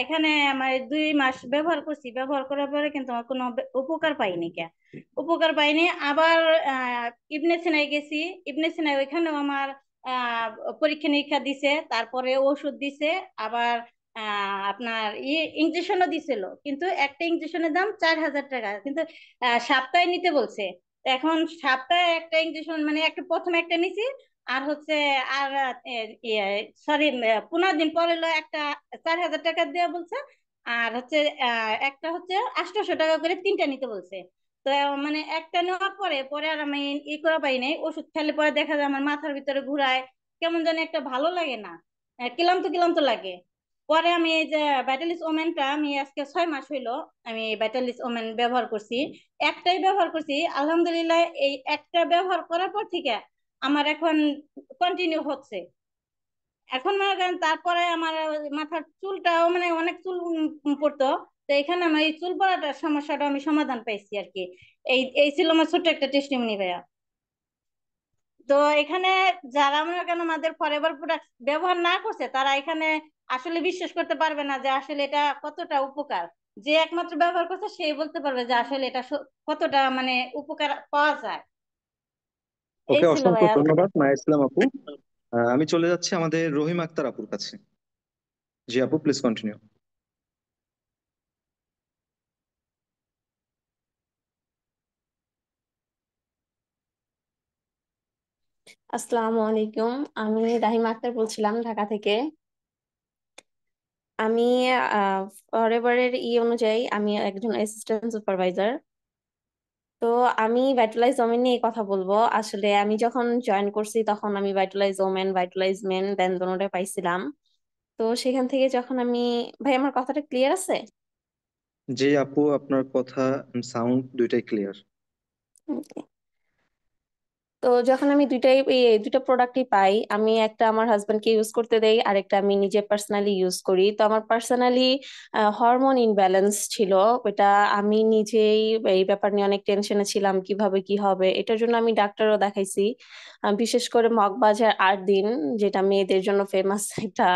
এখানে আমার 2 মাস ব্যবহার করছি, ব্যবহার করার পরে কিন্তু আমার কোনো উপকার পাইনি। উপকার পাইনি। আবার ইবনে সিনাই গেছি। ইবনে সিনাই ওইখানেও আমার আহ, পরীক্ষা নিরীক্ষা দিছে, তারপরে ওষুধ দিছে। আবার আপনার ইঞ্জেকশনও দিছিল, কিন্তু একটা ইঞ্জেকশনের দাম 4,000 টাকা। কিন্তু সপ্তাহে নিতে বলছে। তো এখন সপ্তাহে একটা ইঞ্জেকশন মানে একটা প্রথমে একটা নিছি, আর হচ্ছে আর সরি 15 দিন পরে হলো একটা 4,000 টাকা দেওয়া বলছে। আর হচ্ছে একটা হচ্ছে 800 টাকা করে তিনটা নিতে বলছে। তো মানে একটা নেওয়ার পরে পরে আর আমি করা পাই নাই। ওষুধ খেলে পরে দেখা যায় আমার মাথার ভিতরে ঘুরায়, কেমন জানি একটা ভালো লাগে না, ক্লান্ত ক্লান্ত লাগে। পরে আমি এই যে ভাইটালিস ওমেনটা আমি আজকে 6 মাস হইলো আমি ভাইটালিস ওমেন ব্যবহার করছি। একটাই ব্যবহার করছি, আলহামদুলিল্লাহ। এই একটা ব্যবহার করার পর থেকে আমার এখন কন্টিনিউ হচ্ছে। এখন মনে করেন তারপরে আমার মাথার চুলটাও মানে অনেক চুল পড়তো। তো এখানে আমার এই চুল পড়াটার সমস্যাটা আমি সমাধান পাইছি আর কি। এই এই ছিল আমার ছোট্ট একটা টেস্টিমনি ভাইয়া। তো এখানে যারা মনে করেন আমাদের ফরএভার প্রোডাক্ট ব্যবহার না করছে তারা এখানে আসলে বিশ্বাস করতে পারবে না যে আসলে এটা কতটা উপকার। যে একমাত্র ব্যবহার করছে সেই বলতে পারবে যে আসলে এটা কতটা মানে উপকার পাওয়া যায়। এই ওকে, ছিল অসংখ্য ভাইয়া। ধন্যবাদ মায়া ইসলাম আপু। আমি চলে যাচ্ছি আমাদের রহিম আক্তার আপুর কাছে। জি আপু, প্লিজ কন্টিনিউ। আসসালামু আলাইকুম। আমি রাহিমা আক্তার বলছিলাম ঢাকা থেকে। আমি ফরএভারের অনুযায়ী আমি একজন অ্যাসিস্ট্যান্ট সুপারভাইজার। তো আমি ভাইটালাইজ ওমেন নিয়ে কথা বলবো। আসলে আমি যখন জয়েন করছি তখন আমি ভাইটালাইজ ওমেন, ভাইটালাইজ মেন দেন দোনোটা পাইছিলাম। তো সেখান থেকে যখন আমি, ভাই আমার কথাটা ক্লিয়ার আছে? জি আপু, আপনার কথা সাউন্ড দুইটাই ক্লিয়ার। তো যখন আমি দুইটা প্রোডাক্টই পাই, আমি একটা আমার হাজবেন্ডকে ইউজ করতে দেই, আরেকটা আমি নিজে পার্সোনালি ইউজ করি। তো আমার পার্সোনালি হরমোন ইনব্যালেন্স ছিল। ওটা আমি নিজেই এই ব্যাপার নিয়ে অনেক টেনশনে ছিলাম, কিভাবে কি হবে। এটার জন্য আমি ডাক্তারও দেখাইছি, বিশেষ করে মগবাজার 8 দিন, যেটা মেয়েদের জন্য ফেমাস একটা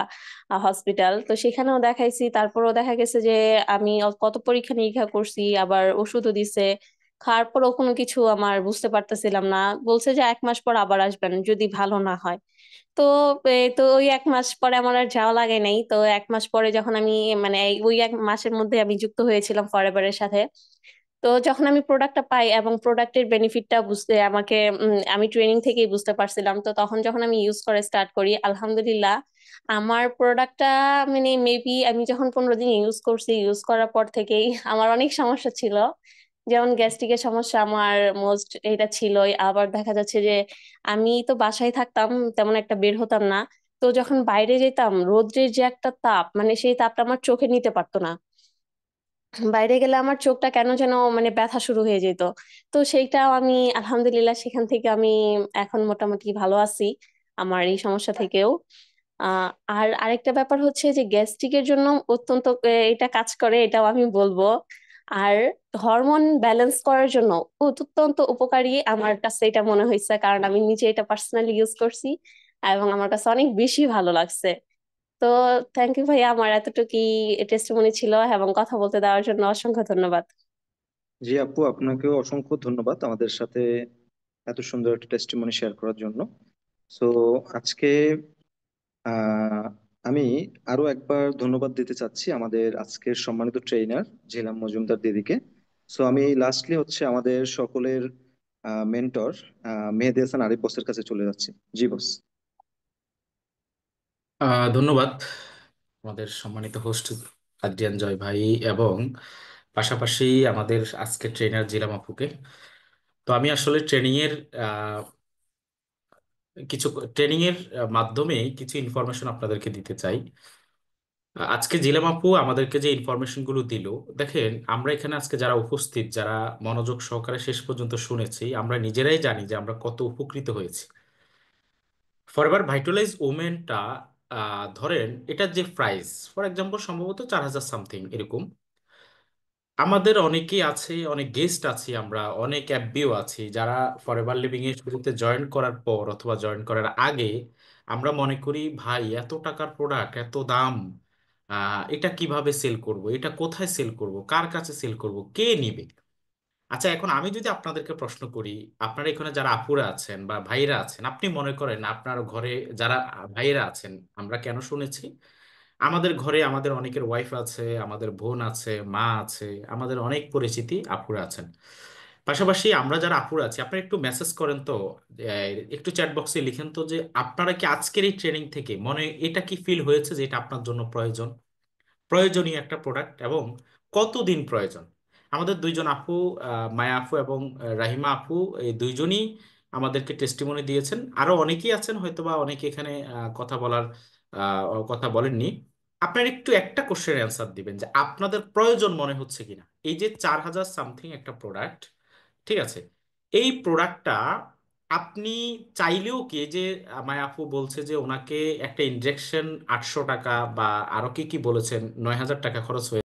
হসপিটাল। তো সেখানেও দেখাইছি, তারপরেও দেখা গেছে যে আমি কত পরীক্ষা নিরীক্ষা করছি, আবার ওষুধও দিছে। খাওয়ার পরও কোনো কিছু আমার বুঝতে পারতেছিলাম না। বলছে যে 1 মাস পর আবার আসবেন যদি ভালো না হয়। তো তো ওই 1 মাস পরে আমার আর যাওয়া লাগে নাই। তো 1 মাস পরে যখন আমি মানে ওই 1 মাসের মধ্যে আমি যুক্ত হয়েছিলাম ফরএভারের সাথে। তো যখন আমি প্রোডাক্টটা পাই এবং প্রোডাক্টের বেনিফিটটা বুঝতে আমাকে আমি ট্রেনিং থেকেই বুঝতে পারছিলাম। তো তখন যখন আমি ইউজ করে স্টার্ট করি, আলহামদুলিল্লাহ আমার প্রোডাক্টটা মানে মেবি আমি যখন 15 দিন ইউজ করছি, ইউজ করার পর থেকেই আমার অনেক সমস্যা ছিল। যেমন গ্যাস্ট্রিকের সমস্যা আমার মোস্ট এটা ছিলই। আবার দেখা যাচ্ছে যে আমি তো বাসায় থাকতাম, তেমন একটা বের হতাম না। তো যখন বাইরে যেতাম, রোদ্রের যে একটা তাপ, মানে সেই তাপটা আমার চোখে নিতে পারতো না। বাইরে গেলে আমার চোখটা কেন যেন মানে ব্যথা শুরু হয়ে যেত। তো সেইটাও আমি আলহামদুলিল্লাহ সেখান থেকে আমি এখন মোটামুটি ভালো আছি আমার এই সমস্যা থেকেও। আর আরেকটা ব্যাপার হচ্ছে যে গ্যাস্ট্রিকের জন্য অত্যন্ত এটা কাজ করে, এটাও আমি বলবো। আর হরমোন ব্যালেন্স করার জন্য অত্যন্ত উপকারী আমার কাছে এটা মনে হয়েছে, কারণ আমি নিজে এটা পার্সোনালি ইউজ করছি এবং আমার কাছে অনেক বেশি ভালো লাগছে। তো থ্যাংক ইউ ভাইয়া, আমার এতটুকুই টেস্টিমনি ছিল এবং কথা বলতে দেওয়ার জন্য অসংখ্য ধন্যবাদ। জি আপু, আপনাকেও অসংখ্য ধন্যবাদ আমাদের সাথে এত সুন্দর একটা টেস্টিমনি শেয়ার করার জন্য। সো আজকে আহ আমি আরো একবার ধন্যবাদ দিতে চাচ্ছি আমাদের আজকের সম্মানিত ট্রেইনার ঝিলাম মজুমদার দিদিকে। সো আমি লাস্টলি হচ্ছে আমাদের সকলের মেন্টর মেহেদী হাসান আরিফ বসের কাছে চলে যাচ্ছি। জি বস। ধন্যবাদ আমাদের সম্মানিত হোস্ট আদ্রিয়ান জয় ভাই, এবং পাশাপাশি আমাদের আজকে ট্রেনার জিলাম আপুকে। তো আমি আসলে কিছু ট্রেনিং এর মাধ্যমে কিছু ইনফরমেশন আপনাদেরকে দিতে চাই। আজকে জিলাম আপু আমাদেরকে যে ইনফরমেশন গুলো দিল, দেখেন আমরা এখানে আজকে যারা উপস্থিত, যারা মনোযোগ সহকারে শেষ পর্যন্ত শুনেছি, আমরা নিজেরাই জানি যে আমরা কত উপকৃত হয়েছি। ফরএভার ভাইটালাইজ ওমেনটা ধরেন এটার যে প্রাইস ফর এক্সাম্পল সম্ভবত 4,000 সামথিং এরকম। আমাদের অনেকেই আছে, অনেক গেস্ট আছি, আমরা অনেক অ্যাপবিও আছি যারা ফরএভার লিভিং এর শুরুতে জয়েন করার পর অথবা জয়েন করার আগে আমরা মনে করি ভাই এত টাকার প্রোডাক্ট, এত দাম, এটা কিভাবে সেল করব, এটা কোথায় সেল করব, কার কাছে সেল করব, কে নিবে। আচ্ছা, এখন আমি যদি আপনাদেরকে প্রশ্ন করি, আপনারা এখানে যারা আপুরা আছেন বা ভাইরা আছেন, আপনি মনে করেন আপনার ঘরে যারা ভাইরা আছেন, আমরা কেন শুনেছি আমাদের ঘরে আমাদের অনেকের ওয়াইফ আছে, আমাদের বোন আছে, মা আছে, আমাদের অনেক পরিচিতি আপুরা আছেন। পাশাপাশি আমরা যারা আপুরা আছি, আপনারা একটু মেসেজ করেন তো, একটু চ্যাট বক্সে লিখেন তো যে আপনারা কি আজকের এই ট্রেনিং থেকে মনে এটা কি ফিল হয়েছে যে এটা আপনার জন্য প্রয়োজনীয় একটা প্রোডাক্ট, এবং কতদিন প্রয়োজন। আমাদের দুইজন আপু, মায়া আপু এবং রাহিমা আপু, এই দুইজনই আমাদেরকে টেস্টিমনি দিয়েছেন। আরো অনেকেই আছেন, হয়তোবা অনেকে এখানে কথা বলেননি। আপনার একটু একটা কোশ্চেনের অ্যান্সার দিবেন যে আপনাদের প্রয়োজন মনে হচ্ছে কিনা এই যে 4,000 সামথিং একটা প্রোডাক্ট, ঠিক আছে, এই প্রোডাক্টটা আপনি চাইলেও কি, এই যে মায়া আপু বলছে যে ওনাকে একটা ইনজেকশন 800 টাকা বা আরো কি কি বলেছেন 9,000 টাকা খরচ হয়ে